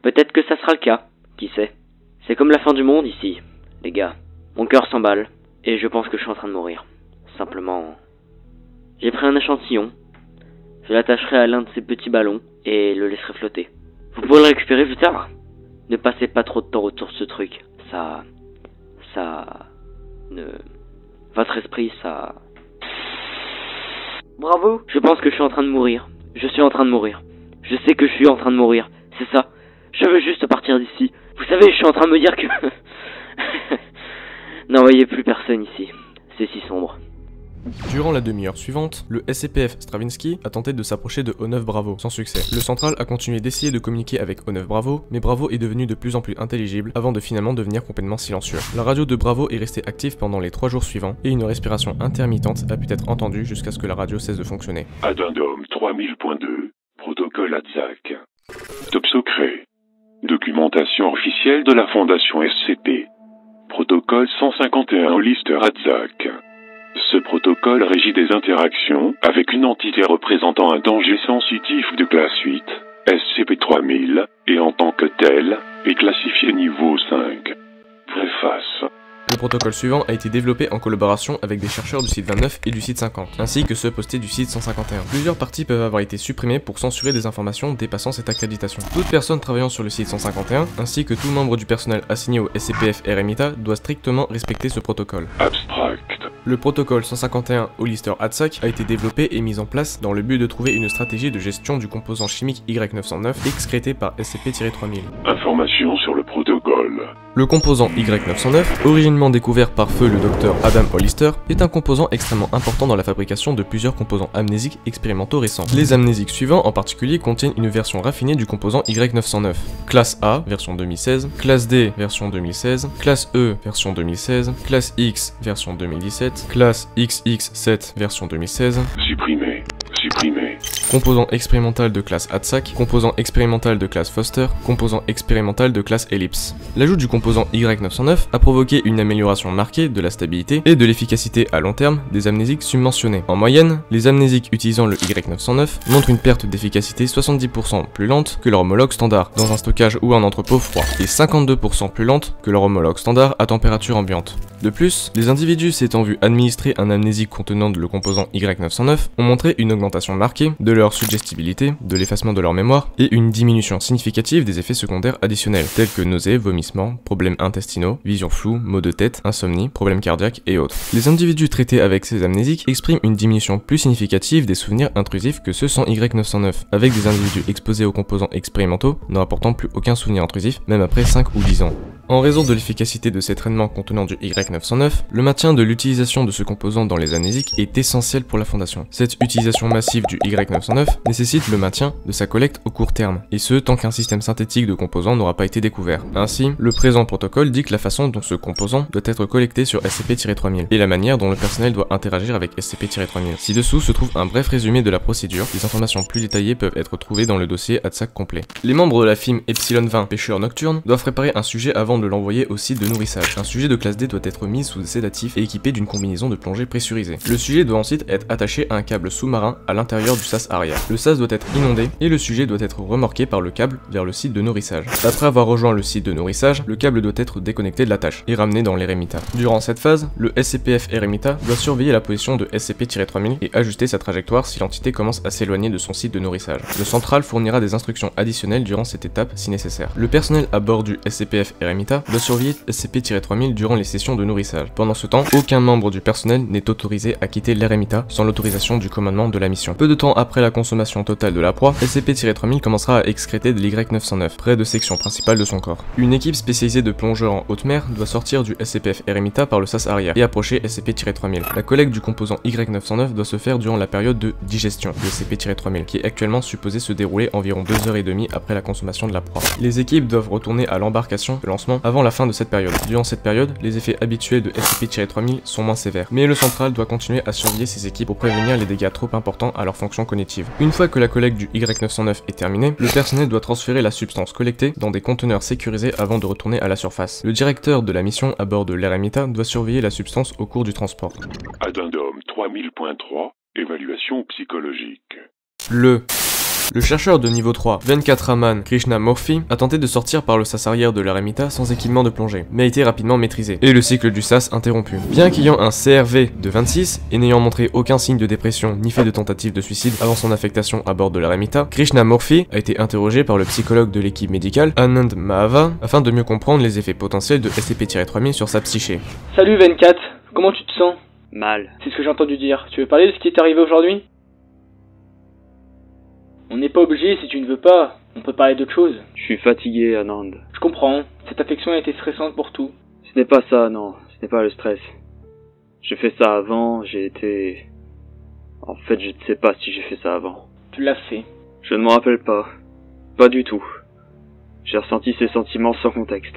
Peut-être que ça sera le cas, qui sait. C'est comme la fin du monde ici, les gars. Mon cœur s'emballe, et je pense que je suis en train de mourir. Simplement... J'ai pris un échantillon, je l'attacherai à l'un de ces petits ballons, et le laisserai flotter. Vous pourrez le récupérer plus tard. Ne passez pas trop de temps autour de ce truc. Votre esprit, ça... Bravo. Je pense que je suis en train de mourir. Je suis en train de mourir. Je sais que je suis en train de mourir. C'est ça. Je veux juste partir d'ici. Vous savez, je suis en train de me dire que... N'envoyez plus personne ici. C'est si sombre. Durant la demi-heure suivante, le SCPF Stravinsky a tenté de s'approcher de O9 Bravo, sans succès. Le central a continué d'essayer de communiquer avec O9 Bravo, mais Bravo est devenu de plus en plus intelligible avant de finalement devenir complètement silencieux. La radio de Bravo est restée active pendant les 3 jours suivants, et une respiration intermittente a pu être entendue jusqu'à ce que la radio cesse de fonctionner. Addendum 3000.2, protocole ATSAC. Top secret. Documentation officielle de la Fondation SCP. Protocole 151 Lister ATSAC. Ce protocole régit des interactions avec une entité représentant un danger sensitif de classe 8, SCP-3000, et en tant que tel, est classifié niveau 5. Préface. Le protocole suivant a été développé en collaboration avec des chercheurs du site 29 et du site 50, ainsi que ceux postés du site 151. Plusieurs parties peuvent avoir été supprimées pour censurer des informations dépassant cette accréditation. Toute personne travaillant sur le site 151, ainsi que tout membre du personnel assigné au SCPF RMITA, doit strictement respecter ce protocole. Abstract. Le protocole 151 Hollister ATSAC a été développé et mis en place dans le but de trouver une stratégie de gestion du composant chimique Y909 excrété par SCP-3000. Information sur le protocole. Le composant Y909, originellement découvert par feu le docteur Adam Hollister, est un composant extrêmement important dans la fabrication de plusieurs composants amnésiques expérimentaux récents. Les amnésiques suivants en particulier contiennent une version raffinée du composant Y909. Classe A, version 2016, classe D, version 2016, classe E, version 2016, classe X, version 2017, classe XX7, version 2016. Supprimé. Supprimé. Composant expérimental de classe ATSAC, composant expérimental de classe Foster, composant expérimental de classe Ellipse. L'ajout du composant Y909 a provoqué une amélioration marquée de la stabilité et de l'efficacité à long terme des amnésiques submentionnés. En moyenne, les amnésiques utilisant le Y909 montrent une perte d'efficacité 70% plus lente que leur homologue standard dans un stockage ou un entrepôt froid, et 52% plus lente que leur homologue standard à température ambiante. De plus, les individus s'étant vus administrer un amnésique contenant le composant Y909 ont montré une augmentation marquée de leur suggestibilité, de l'effacement de leur mémoire, et une diminution significative des effets secondaires additionnels, tels que nausées, vomissements, problèmes intestinaux, vision floue, maux de tête, insomnie, problèmes cardiaques et autres. Les individus traités avec ces amnésiques expriment une diminution plus significative des souvenirs intrusifs que ceux sans Y909, avec des individus exposés aux composants expérimentaux ne rapportant plus aucun souvenir intrusif, même après 5 ou 10 ans. En raison de l'efficacité de ces traitements contenant du Y909, le maintien de l'utilisation de ce composant dans les amnésiques est essentiel pour la Fondation. Cette utilisation massive du Y909 nécessite le maintien de sa collecte au court terme, et ce tant qu'un système synthétique de composants n'aura pas été découvert. Ainsi, le présent protocole dit que la façon dont ce composant doit être collecté sur SCP-3000, et la manière dont le personnel doit interagir avec SCP-3000. Ci-dessous se trouve un bref résumé de la procédure, des informations plus détaillées peuvent être trouvées dans le dossier ATSAC complet. Les membres de la FIM Epsilon 20 Pêcheurs Nocturnes doivent préparer un sujet avant de l'envoyer au site de nourrissage. Un sujet de classe D doit être mis sous sédatif et équipé d'une combinaison de plongée pressurisée. Le sujet doit ensuite être attaché à un câble sous-marin à l'intérieur du sas arrière. Le sas doit être inondé et le sujet doit être remorqué par le câble vers le site de nourrissage. Après avoir rejoint le site de nourrissage, le câble doit être déconnecté de la tâche et ramené dans l'Eremita. Durant cette phase, le SCPF Eremita doit surveiller la position de SCP-3000 et ajuster sa trajectoire si l'entité commence à s'éloigner de son site de nourrissage. Le central fournira des instructions additionnelles durant cette étape si nécessaire. Le personnel à bord du SCPF Eremita doit surveiller SCP-3000 durant les sessions de nourrissage. Pendant ce temps, aucun membre du personnel n'est autorisé à quitter l'Eremita sans l'autorisation du commandement de la mission. Peu de temps après la consommation totale de la proie, SCP-3000 commencera à excréter de l'Y909 près de section principale de son corps. Une équipe spécialisée de plongeurs en haute mer doit sortir du SCPF Eremita par le sas arrière et approcher SCP-3000. La collecte du composant Y909 doit se faire durant la période de digestion de SCP-3000 qui est actuellement supposée se dérouler environ 2h30 après la consommation de la proie. Les équipes doivent retourner à l'embarcation de lancement avant la fin de cette période. Durant cette période, les effets habituels de SCP-3000 sont moins sévères, mais le central doit continuer à surveiller ses équipes pour prévenir les dégâts trop importants à leur fonction cognitive. Une fois que la collecte du Y909 est terminée, le personnel doit transférer la substance collectée dans des conteneurs sécurisés avant de retourner à la surface. Le directeur de la mission à bord de l'Eremita doit surveiller la substance au cours du transport. Addendum 3000.3, évaluation psychologique. Le chercheur de niveau 3, Venkatraman Krishnamurthy, a tenté de sortir par le sas arrière de l'Eremita sans équipement de plongée, mais a été rapidement maîtrisé, et le cycle du sas interrompu. Bien qu'ayant un CRV de 26, et n'ayant montré aucun signe de dépression ni fait de tentative de suicide avant son affectation à bord de l'Eremita, Krishnamurthy a été interrogé par le psychologue de l'équipe médicale, Anand Mahava, afin de mieux comprendre les effets potentiels de SCP-3000 sur sa psyché. Salut Venkat, comment tu te sens? Mal. C'est ce que j'ai entendu dire. Tu veux parler de ce qui est arrivé aujourd'hui? On n'est pas obligé si tu ne veux pas, on peut parler d'autre chose. Je suis fatigué, Anand. Je comprends, cette affection a été stressante pour tout. Ce n'est pas ça, non. Ce n'est pas le stress. J'ai fait ça avant, j'ai été... En fait, je ne sais pas si j'ai fait ça avant. Tu l'as fait. Je ne m'en rappelle pas. Pas du tout. J'ai ressenti ces sentiments sans contexte.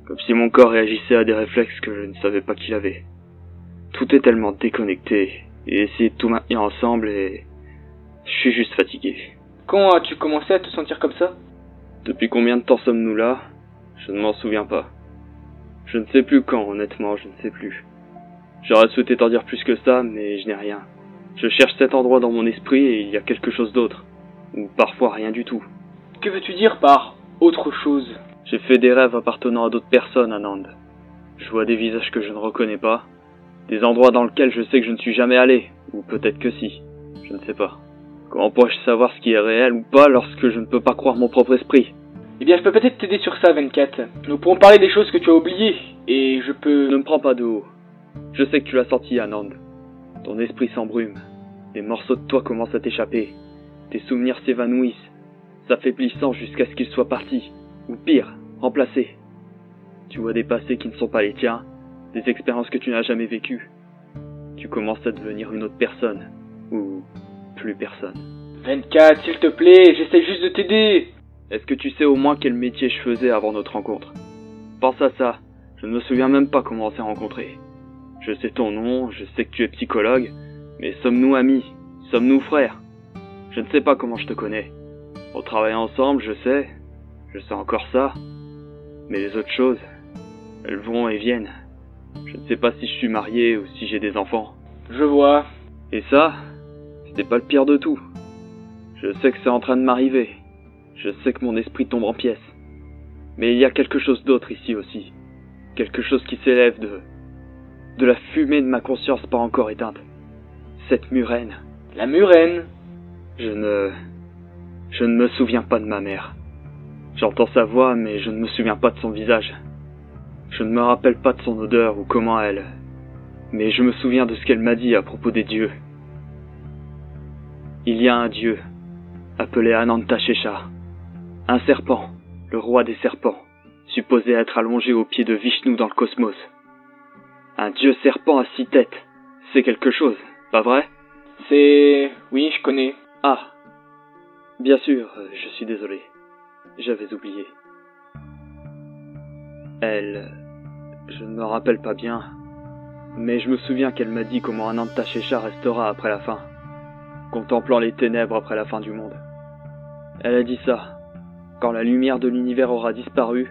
Comme si mon corps réagissait à des réflexes que je ne savais pas qu'il avait. Tout est tellement déconnecté, et essayer de tout maintenir ensemble et... Je suis juste fatigué. Quand as-tu commencé à te sentir comme ça? Depuis combien de temps sommes-nous là? Je ne m'en souviens pas. Je ne sais plus quand, honnêtement, je ne sais plus. J'aurais souhaité t'en dire plus que ça, mais je n'ai rien. Je cherche cet endroit dans mon esprit et il y a quelque chose d'autre. Ou parfois rien du tout. Que veux-tu dire par autre chose? J'ai fait des rêves appartenant à d'autres personnes, Anand. Je vois des visages que je ne reconnais pas. Des endroits dans lesquels je sais que je ne suis jamais allé. Ou peut-être que si. Je ne sais pas. Comment pourrais-je savoir ce qui est réel ou pas lorsque je ne peux pas croire mon propre esprit? Eh bien, je peux peut-être t'aider sur ça, 24. Nous pourrons parler des choses que tu as oubliées, et je peux... Ne me prends pas de haut. Je sais que tu l'as senti, Anand. Ton esprit s'embrume. Des morceaux de toi commencent à t'échapper. Tes souvenirs s'évanouissent, s'affaiblissant jusqu'à ce qu'ils soient partis. Ou pire, remplacés. Tu vois des passés qui ne sont pas les tiens, des expériences que tu n'as jamais vécues. Tu commences à devenir une autre personne. Ou plus personne. 24, s'il te plaît, j'essaie juste de t'aider. Est-ce que tu sais au moins quel métier je faisais avant notre rencontre? Pense à ça. Je ne me souviens même pas comment on s'est rencontrés. Je sais ton nom, je sais que tu es psychologue, mais sommes-nous amis? Sommes-nous frères? Je ne sais pas comment je te connais. On travaille ensemble, je sais encore ça. Mais les autres choses, elles vont et viennent. Je ne sais pas si je suis marié ou si j'ai des enfants. Je vois. Et ça, c'était pas le pire de tout. Je sais que c'est en train de m'arriver. Je sais que mon esprit tombe en pièces. Mais il y a quelque chose d'autre ici aussi. Quelque chose qui s'élève de la fumée de ma conscience pas encore éteinte. Cette murène. La murène? Je ne me souviens pas de ma mère. J'entends sa voix, mais je ne me souviens pas de son visage. Je ne me rappelle pas de son odeur ou comment elle... Mais je me souviens de ce qu'elle m'a dit à propos des dieux. Il y a un dieu, appelé Anantashesha. Un serpent, le roi des serpents, supposé être allongé aux pieds de Vishnu dans le cosmos. Un dieu serpent à 6 têtes, c'est quelque chose, pas vrai? C'est... Oui, je connais. Ah, bien sûr, je suis désolé. J'avais oublié. Elle... Je ne me rappelle pas bien, mais je me souviens qu'elle m'a dit comment Anantashesha restera après la fin, contemplant les ténèbres après la fin du monde. Elle a dit ça. Quand la lumière de l'univers aura disparu,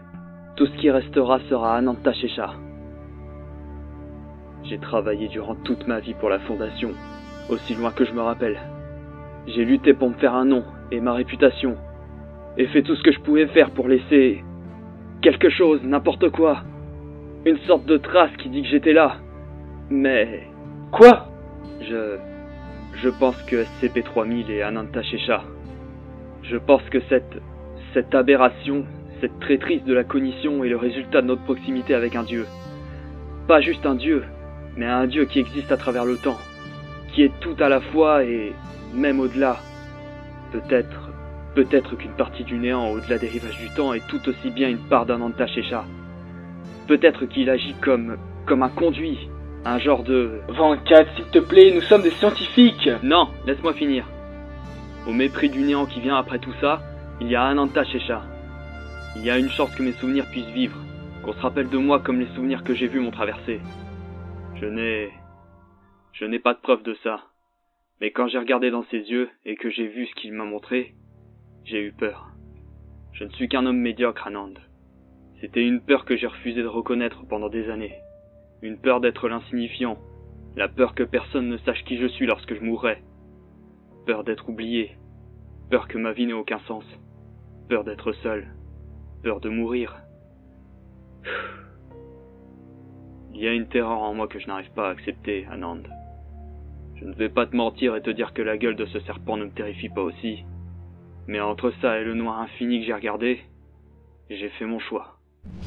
tout ce qui restera sera Anantashesha. J'ai travaillé durant toute ma vie pour la Fondation, aussi loin que je me rappelle. J'ai lutté pour me faire un nom et ma réputation, et fait tout ce que je pouvais faire pour laisser... quelque chose, n'importe quoi. Une sorte de trace qui dit que j'étais là. Mais... Quoi? Je pense que SCP-3000 est Anantashesha. Je pense que cette aberration, cette traîtrise de la cognition est le résultat de notre proximité avec un dieu. Pas juste un dieu, mais un dieu qui existe à travers le temps, qui est tout à la fois et même au-delà. Peut-être qu'une partie du néant au-delà des rivages du temps est tout aussi bien une part d'Anantashesha. Peut-être qu'il agit comme un conduit, un genre de... 24, s'il te plaît, nous sommes des scientifiques. Non, laisse-moi finir. Au mépris du néant qui vient après tout ça, il y a Anantashesha. Il y a une chance que mes souvenirs puissent vivre, qu'on se rappelle de moi comme les souvenirs que j'ai vus m'ont traversé. Je n'ai pas de preuve de ça. Mais quand j'ai regardé dans ses yeux et que j'ai vu ce qu'il m'a montré, j'ai eu peur. Je ne suis qu'un homme médiocre, Anand. C'était une peur que j'ai refusé de reconnaître pendant des années. Une peur d'être l'insignifiant. La peur que personne ne sache qui je suis lorsque je mourrai. Peur d'être oublié. Peur que ma vie n'ait aucun sens. Peur d'être seul. Peur de mourir. Il y a une terreur en moi que je n'arrive pas à accepter, Anand. Je ne vais pas te mentir et te dire que la gueule de ce serpent ne me terrifie pas aussi. Mais entre ça et le noir infini que j'ai regardé, j'ai fait mon choix.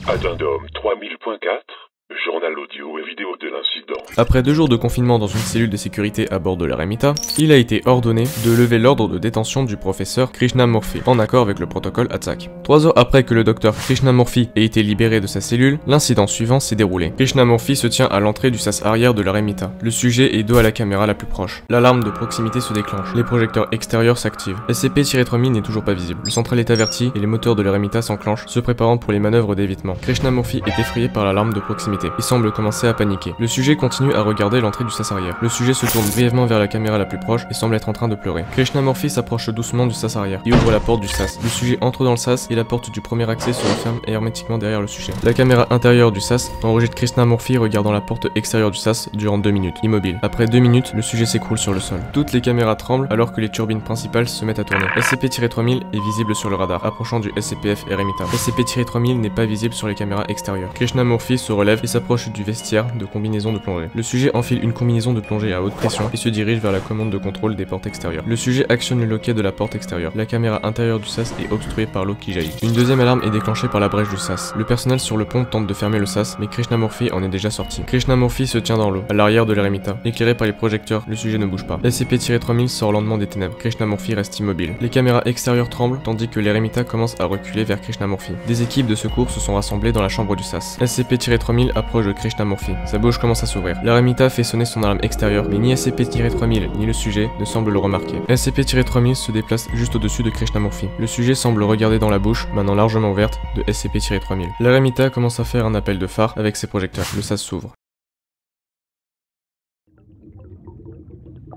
Addendum 3000.4 Journal audio et vidéo de l'incident. Après 2 jours de confinement dans une cellule de sécurité à bord de l'Eremita, il a été ordonné de lever l'ordre de détention du professeur Krishnamurthy, en accord avec le protocole ATSAC. 3 heures après que le docteur Krishnamurthy ait été libéré de sa cellule, l'incident suivant s'est déroulé. Krishnamurthy se tient à l'entrée du sas arrière de l'Eremita. Le sujet est dos à la caméra la plus proche. L'alarme de proximité se déclenche. Les projecteurs extérieurs s'activent. SCP-3000 n'est toujours pas visible. Le central est averti et les moteurs de l'Eremita s'enclenchent, se préparant pour les manœuvres d'évitement. Krishnamurthy est effrayé par l'alarme de proximité. Il semble commencer à paniquer. Le sujet continue à regarder l'entrée du sas arrière. Le sujet se tourne brièvement vers la caméra la plus proche et semble être en train de pleurer. Krishnamurthy s'approche doucement du sas arrière et ouvre la porte du sas. Le sujet entre dans le sas et la porte du premier accès se referme hermétiquement derrière le sujet. La caméra intérieure du sas enregistre Krishnamurthy regardant la porte extérieure du sas durant 2 minutes, immobile. Après 2 minutes, le sujet s'écroule sur le sol. Toutes les caméras tremblent alors que les turbines principales se mettent à tourner. SCP-3000 est visible sur le radar, approchant du SCPF Eremita. SCP-3000 n'est pas visible sur les caméras extérieures. Krishnamurthy se relève et s'approche du vestiaire de combinaison de plongée. Le sujet enfile une combinaison de plongée à haute pression et se dirige vers la commande de contrôle des portes extérieures. Le sujet actionne le loquet de la porte extérieure. La caméra intérieure du sas est obstruée par l'eau qui jaillit. Une deuxième alarme est déclenchée par la brèche du sas. Le personnel sur le pont tente de fermer le sas, mais Krishnamurthy en est déjà sorti. Krishnamurthy se tient dans l'eau, à l'arrière de l'Eremita. Éclairé par les projecteurs, le sujet ne bouge pas. SCP-3000 sort lentement des ténèbres. Krishnamurthy reste immobile. Les caméras extérieures tremblent, tandis que l'Eremita commence à reculer vers Krishnamurthy. Des équipes de secours se sont rassemblées dans la chambre du sas. SCP-3000 approche de Krishnamurthy. Sa bouche commence à s'ouvrir. L'Eremita fait sonner son alarme extérieure, mais ni SCP-3000 ni le sujet ne semblent le remarquer. SCP-3000 se déplace juste au-dessus de Krishnamurthy. Le sujet semble regarder dans la bouche, maintenant largement ouverte, de SCP-3000. L'Eremita commence à faire un appel de phare avec ses projecteurs. Le sas s'ouvre.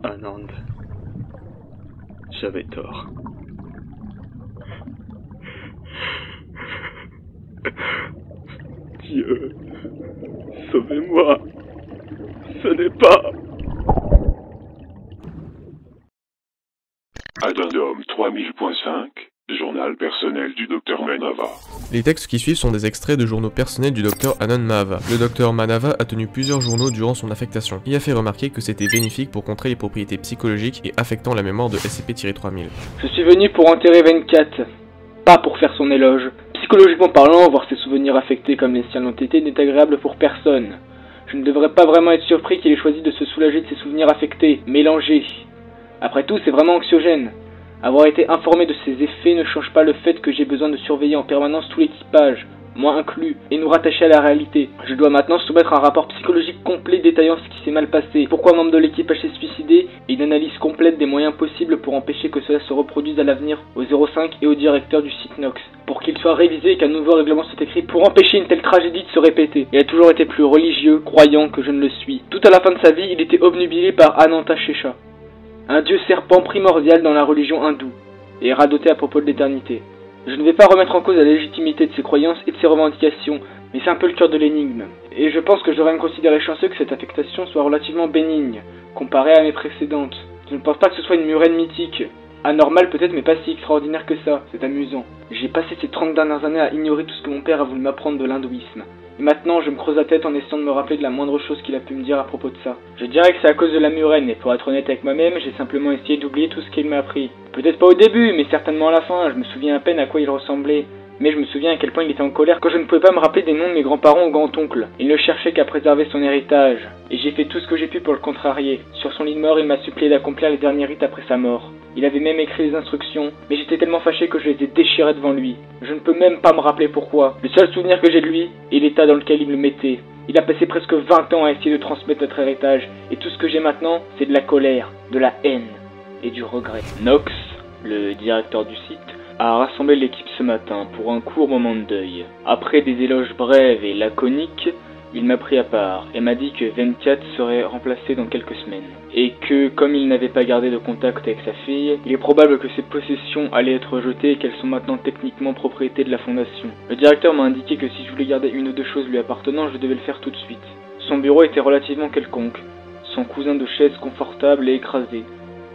Anand, j'avais tort. Dieu, sauvez-moi. Ce n'est pas... Addendum 3000.5, journal personnel du Dr Manava. Les textes qui suivent sont des extraits de journaux personnels du Dr Anand Mahava. Le Dr Manava a tenu plusieurs journaux durant son affectation. Il a fait remarquer que c'était bénéfique pour contrer les propriétés psychologiques et affectant la mémoire de SCP-3000. Je suis venu pour enterrer 24, pas pour faire son éloge. Psychologiquement parlant, voir ses souvenirs affectés comme les siens l'ont été n'est agréable pour personne. Je ne devrais pas vraiment être surpris qu'il ait choisi de se soulager de ses souvenirs affectés, mélangés. Après tout, c'est vraiment anxiogène. Avoir été informé de ces effets ne change pas le fait que j'ai besoin de surveiller en permanence tout l'équipage, moi inclus, et nous rattacher à la réalité. Je dois maintenant soumettre un rapport psychologique complet détaillant ce qui s'est mal passé, pourquoi un membre de l'équipage s'est suicidé, et une analyse complète des moyens possibles pour empêcher que cela se reproduise à l'avenir au 05 et au directeur du site Nox, pour qu'il soit révisé et qu'un nouveau règlement soit écrit pour empêcher une telle tragédie de se répéter. Il a toujours été plus religieux, croyant que je ne le suis. Tout à la fin de sa vie, il était obnubilé par Ananta Shesha, un dieu serpent primordial dans la religion hindoue, et radoté à propos de l'éternité. Je ne vais pas remettre en cause la légitimité de ses croyances et de ses revendications, mais c'est un peu le cœur de l'énigme. Et je pense que je devrais me considérer chanceux que cette affectation soit relativement bénigne, comparée à mes précédentes. Je ne pense pas que ce soit une murène mythique. Anormale peut-être, mais pas si extraordinaire que ça. C'est amusant. J'ai passé ces 30 dernières années à ignorer tout ce que mon père a voulu m'apprendre de l'hindouisme. Et maintenant, je me creuse la tête en essayant de me rappeler de la moindre chose qu'il a pu me dire à propos de ça. Je dirais que c'est à cause de la murène, et pour être honnête avec moi-même, j'ai simplement essayé d'oublier tout ce qu'il m'a appris. Peut-être pas au début, mais certainement à la fin, je me souviens à peine à quoi il ressemblait. Mais je me souviens à quel point il était en colère quand je ne pouvais pas me rappeler des noms de mes grands-parents ou grands-oncles. Il ne cherchait qu'à préserver son héritage, et j'ai fait tout ce que j'ai pu pour le contrarier. Sur son lit de mort, il m'a supplié d'accomplir les derniers rites après sa mort. Il avait même écrit les instructions, mais j'étais tellement fâché que je les ai déchirées devant lui. Je ne peux même pas me rappeler pourquoi. Le seul souvenir que j'ai de lui est l'état dans lequel il me mettait. Il a passé presque 20 ans à essayer de transmettre notre héritage, et tout ce que j'ai maintenant, c'est de la colère, de la haine et du regret. Nox, le directeur du site, a rassemblé l'équipe ce matin pour un court moment de deuil. Après des éloges brèves et laconiques, il m'a pris à part et m'a dit que 24 serait remplacé dans quelques semaines. Et que, comme il n'avait pas gardé de contact avec sa fille, il est probable que ses possessions allaient être rejetées et qu'elles sont maintenant techniquement propriété de la fondation. Le directeur m'a indiqué que si je voulais garder une ou deux choses lui appartenant, je devais le faire tout de suite. Son bureau était relativement quelconque, son cousin de chaise confortable et écrasé,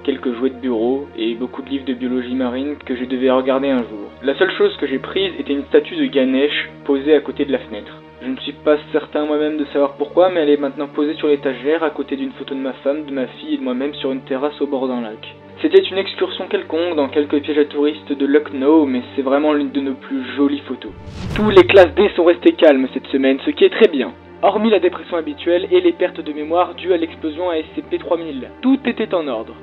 quelques jouets de bureau et beaucoup de livres de biologie marine que je devais regarder un jour. La seule chose que j'ai prise était une statue de Ganesh posée à côté de la fenêtre. Je ne suis pas certain moi-même de savoir pourquoi, mais elle est maintenant posée sur l'étagère à côté d'une photo de ma femme, de ma fille et de moi-même sur une terrasse au bord d'un lac. C'était une excursion quelconque dans quelques pièges à touristes de Lucknow, mais c'est vraiment l'une de nos plus jolies photos. Tous les classes D sont restés calmes cette semaine, ce qui est très bien. Hormis la dépression habituelle et les pertes de mémoire dues à l'explosion à SCP-3000, tout était en ordre.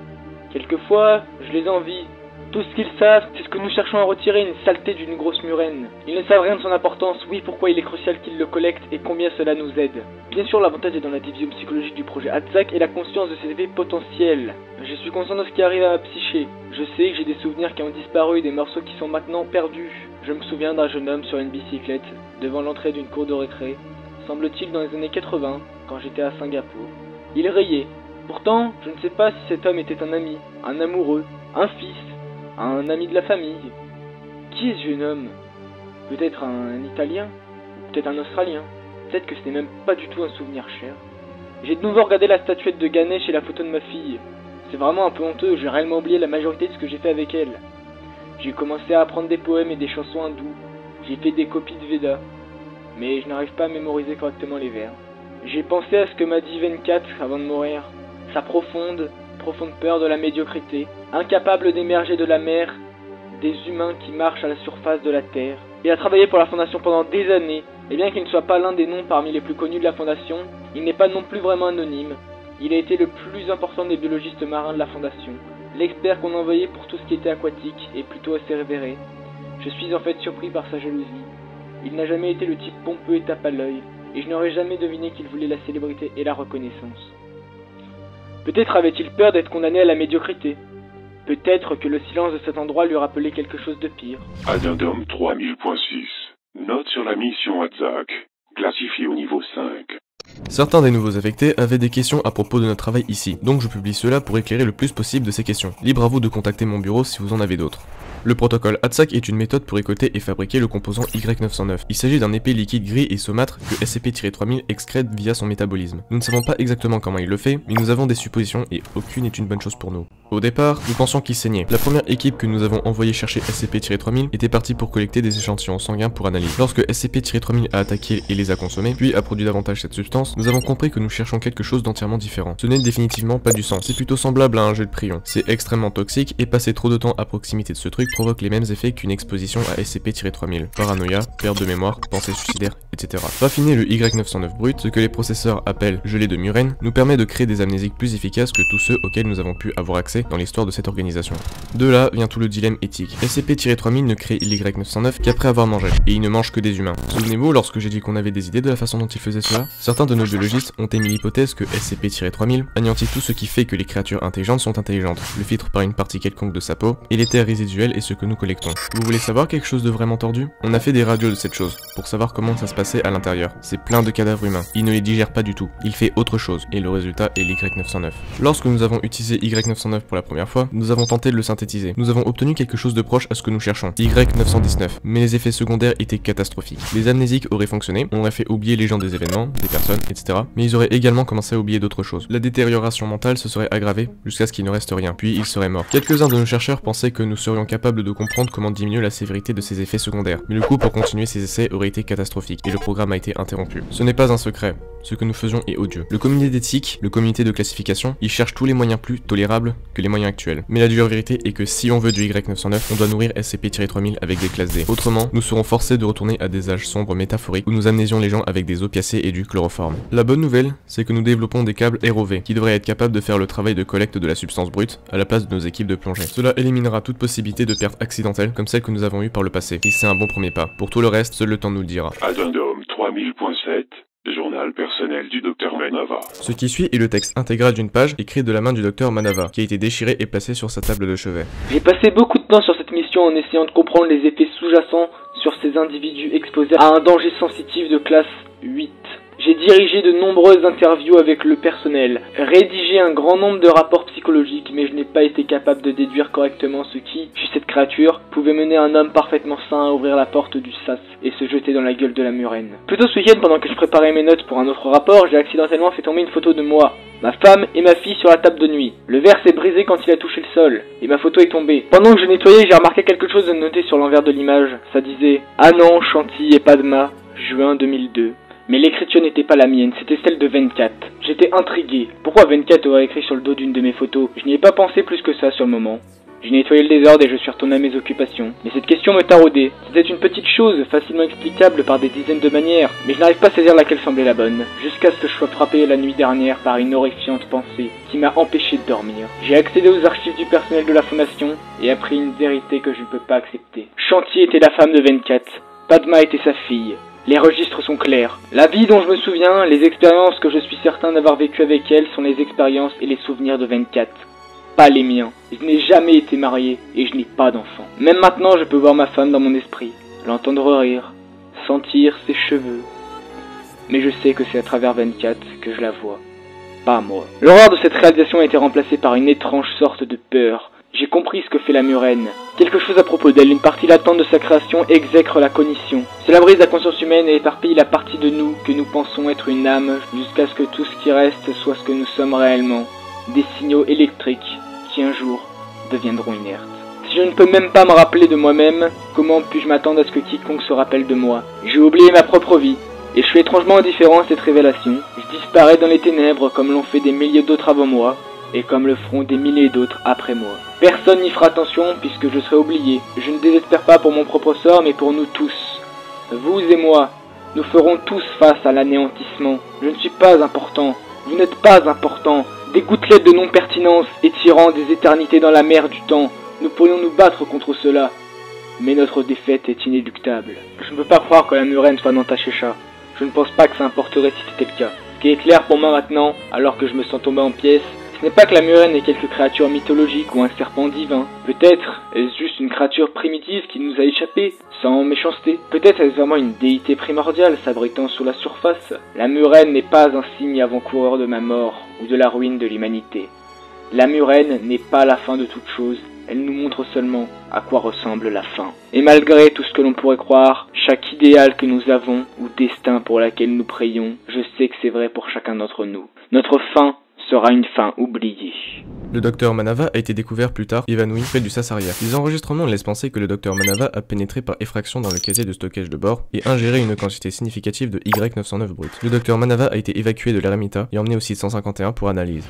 Quelquefois, je les envie. Tout ce qu'ils savent, c'est ce que nous cherchons à retirer, une saleté d'une grosse murène. Ils ne savent rien de son importance, oui, pourquoi il est crucial qu'ils le collectent et combien cela nous aide. Bien sûr, l'avantage est dans la division psychologique du projet Atzak et la conscience de ses effets potentiels. Je suis conscient de ce qui arrive à ma psyché. Je sais que j'ai des souvenirs qui ont disparu, des morceaux qui sont maintenant perdus. Je me souviens d'un jeune homme sur une bicyclette, devant l'entrée d'une cour de récré, semble-t-il dans les années 80, quand j'étais à Singapour. Il riait. Pourtant, je ne sais pas si cet homme était un ami, un amoureux, un fils, un ami de la famille. Qui est ce jeune homme? Peut-être un Italien? Peut-être un Australien? Peut-être que ce n'est même pas du tout un souvenir cher. J'ai de nouveau regardé la statuette de Ganesh et la photo de ma fille. C'est vraiment un peu honteux, j'ai réellement oublié la majorité de ce que j'ai fait avec elle. J'ai commencé à apprendre des poèmes et des chansons hindoues. J'ai fait des copies de Veda. Mais je n'arrive pas à mémoriser correctement les vers. J'ai pensé à ce que m'a dit 24 avant de mourir. Sa profonde peur de la médiocrité, incapable d'émerger de la mer, des humains qui marchent à la surface de la Terre. Il a travaillé pour la Fondation pendant des années, et bien qu'il ne soit pas l'un des noms parmi les plus connus de la Fondation, il n'est pas non plus vraiment anonyme. Il a été le plus important des biologistes marins de la Fondation, l'expert qu'on envoyait pour tout ce qui était aquatique et plutôt assez révéré. Je suis en fait surpris par sa jalousie. Il n'a jamais été le type pompeux et tape à l'œil, et je n'aurais jamais deviné qu'il voulait la célébrité et la reconnaissance. Peut-être avait-il peur d'être condamné à la médiocrité. Peut-être que le silence de cet endroit lui rappelait quelque chose de pire. Addendum 3000.6. Note sur la mission Atzak. Classifiée au niveau 5. Certains des nouveaux affectés avaient des questions à propos de notre travail ici, donc je publie cela pour éclairer le plus possible de ces questions. Libre à vous de contacter mon bureau si vous en avez d'autres. Le protocole Atzak est une méthode pour récolter et fabriquer le composant Y909. Il s'agit d'un épais liquide gris et saumâtre que SCP-3000 excrète via son métabolisme. Nous ne savons pas exactement comment il le fait, mais nous avons des suppositions et aucune n'est une bonne chose pour nous. Au départ, nous pensions qu'il saignait. La première équipe que nous avons envoyée chercher SCP-3000 était partie pour collecter des échantillons sanguins pour analyse. Lorsque SCP-3000 a attaqué et les a consommés, puis a produit davantage cette substance, nous avons compris que nous cherchons quelque chose d'entièrement différent. Ce n'est définitivement pas du sang, c'est plutôt semblable à un jet de prion. C'est extrêmement toxique et passer trop de temps à proximité de ce truc provoque les mêmes effets qu'une exposition à SCP-3000. Paranoïa, perte de mémoire, pensée suicidaire, etc. Raffiner le Y909 brut, ce que les processeurs appellent gelée de Muren, nous permet de créer des amnésiques plus efficaces que tous ceux auxquels nous avons pu avoir accès dans l'histoire de cette organisation. De là vient tout le dilemme éthique. SCP-3000 ne crée l'Y909 qu'après avoir mangé, et il ne mange que des humains. Souvenez-vous lorsque j'ai dit qu'on avait des idées de la façon dont il faisait cela? Certains de nos biologistes ont émis l'hypothèse que SCP-3000 anéantit tout ce qui fait que les créatures intelligentes sont intelligentes, le filtre par une partie quelconque de sa peau, et l'éther résiduel est ce que nous collectons. Vous voulez savoir quelque chose de vraiment tordu? On a fait des radios de cette chose, pour savoir comment ça se passait à l'intérieur. C'est plein de cadavres humains. Il ne les digère pas du tout. Il fait autre chose, et le résultat est l'Y909. Lorsque nous avons utilisé Y909 pour la première fois, nous avons tenté de le synthétiser. Nous avons obtenu quelque chose de proche à ce que nous cherchons, Y919, mais les effets secondaires étaient catastrophiques. Les amnésiques auraient fonctionné, on aurait fait oublier les gens des événements, des personnes, etc. Mais ils auraient également commencé à oublier d'autres choses. La détérioration mentale se serait aggravée jusqu'à ce qu'il ne reste rien, puis ils seraient morts. Quelques-uns de nos chercheurs pensaient que nous serions capables de comprendre comment diminuer la sévérité de ces effets secondaires, mais le coût pour continuer ces essais aurait été catastrophique, et le programme a été interrompu. Ce n'est pas un secret, ce que nous faisions est odieux. Le comité d'éthique, le comité de classification, il cherche tous les moyens plus tolérables que les moyens actuels. Mais la dure vérité est que si on veut du Y909, on doit nourrir SCP-3000 avec des classes D. Autrement, nous serons forcés de retourner à des âges sombres métaphoriques où nous amnésions les gens avec des opiacés et du chloroforme. La bonne nouvelle, c'est que nous développons des câbles ROV qui devraient être capables de faire le travail de collecte de la substance brute à la place de nos équipes de plongée. Cela éliminera toute possibilité de perte accidentelle comme celle que nous avons eue par le passé. Et c'est un bon premier pas. Pour tout le reste, seul le temps nous le dira. Addendum 3000.7. Journal personnel du Dr Manava. Ce qui suit est le texte intégral d'une page écrit de la main du Dr Manava, qui a été déchiré et placé sur sa table de chevet. J'ai passé beaucoup de temps sur cette mission en essayant de comprendre les effets sous-jacents sur ces individus exposés à un danger sensitif de classe 8. J'ai dirigé de nombreuses interviews avec le personnel, rédigé un grand nombre de rapports psychologiques, mais je n'ai pas été capable de déduire correctement ce qui, chez cette créature, pouvait mener un homme parfaitement sain à ouvrir la porte du sas et se jeter dans la gueule de la murène. Plus tôt ce week-end, pendant que je préparais mes notes pour un autre rapport, j'ai accidentellement fait tomber une photo de moi, ma femme et ma fille sur la table de nuit. Le verre s'est brisé quand il a touché le sol, et ma photo est tombée. Pendant que je nettoyais, j'ai remarqué quelque chose de noté sur l'envers de l'image. Ça disait « Anand, Chantilly et Padma, juin 2002 ». Mais l'écriture n'était pas la mienne, c'était celle de 24. J'étais intrigué. Pourquoi 24 aurait écrit sur le dos d'une de mes photos? Je n'y ai pas pensé plus que ça sur le moment. J'ai nettoyé le désordre et je suis retourné à mes occupations. Mais cette question me taraudait. C'était une petite chose, facilement explicable par des dizaines de manières, mais je n'arrive pas à saisir laquelle semblait la bonne, jusqu'à ce que je sois frappé la nuit dernière par une horrifiante pensée qui m'a empêché de dormir. J'ai accédé aux archives du personnel de la Fondation et appris une vérité que je ne peux pas accepter. Shanti était la femme de 24, Padma était sa fille. Les registres sont clairs. La vie dont je me souviens, les expériences que je suis certain d'avoir vécues avec elle sont les expériences et les souvenirs de 24. Pas les miens. Je n'ai jamais été marié et je n'ai pas d'enfant. Même maintenant, je peux voir ma femme dans mon esprit, l'entendre rire, sentir ses cheveux. Mais je sais que c'est à travers 24 que je la vois, pas moi. L'horreur de cette réalisation a été remplacée par une étrange sorte de peur. J'ai compris ce que fait la murène. Quelque chose à propos d'elle, une partie latente de sa création exècre la cognition. Cela brise la conscience humaine et éparpille la partie de nous que nous pensons être une âme, jusqu'à ce que tout ce qui reste soit ce que nous sommes réellement. Des signaux électriques qui un jour deviendront inertes. Si je ne peux même pas me rappeler de moi-même, comment puis-je m'attendre à ce que quiconque se rappelle de moi? J'ai oublié ma propre vie, et je suis étrangement indifférent à cette révélation. Je disparais dans les ténèbres comme l'ont fait des milliers d'autres avant moi, et comme le feront des milliers d'autres après moi. Personne n'y fera attention puisque je serai oublié. Je ne désespère pas pour mon propre sort, mais pour nous tous. Vous et moi, nous ferons tous face à l'anéantissement. Je ne suis pas important, vous n'êtes pas important. Des gouttelettes de non-pertinence étirant des éternités dans la mer du temps. Nous pourrions nous battre contre cela, mais notre défaite est inéluctable. Je ne peux pas croire que la murène soit dans Tashécha. Je ne pense pas que ça importerait si c'était le cas. Ce qui est clair pour moi maintenant, alors que je me sens tombé en pièces, ce n'est pas que la murène est quelque créature mythologique ou un serpent divin. Peut-être est-ce juste une créature primitive qui nous a échappé, sans méchanceté. Peut-être est-ce vraiment une déité primordiale s'abritant sous la surface. La murène n'est pas un signe avant-coureur de ma mort ou de la ruine de l'humanité. La murène n'est pas la fin de toute chose. Elle nous montre seulement à quoi ressemble la fin. Et malgré tout ce que l'on pourrait croire, chaque idéal que nous avons ou destin pour laquelle nous prions, je sais que c'est vrai pour chacun d'entre nous. Notre fin sera une fin oubliée. Le docteur Manava a été découvert plus tard, évanoui près du Sassaria. Les enregistrements laissent penser que le docteur Manava a pénétré par effraction dans le casier de stockage de bord et ingéré une quantité significative de Y909 brut. Le docteur Manava a été évacué de l'eremita et emmené au site 151 pour analyse.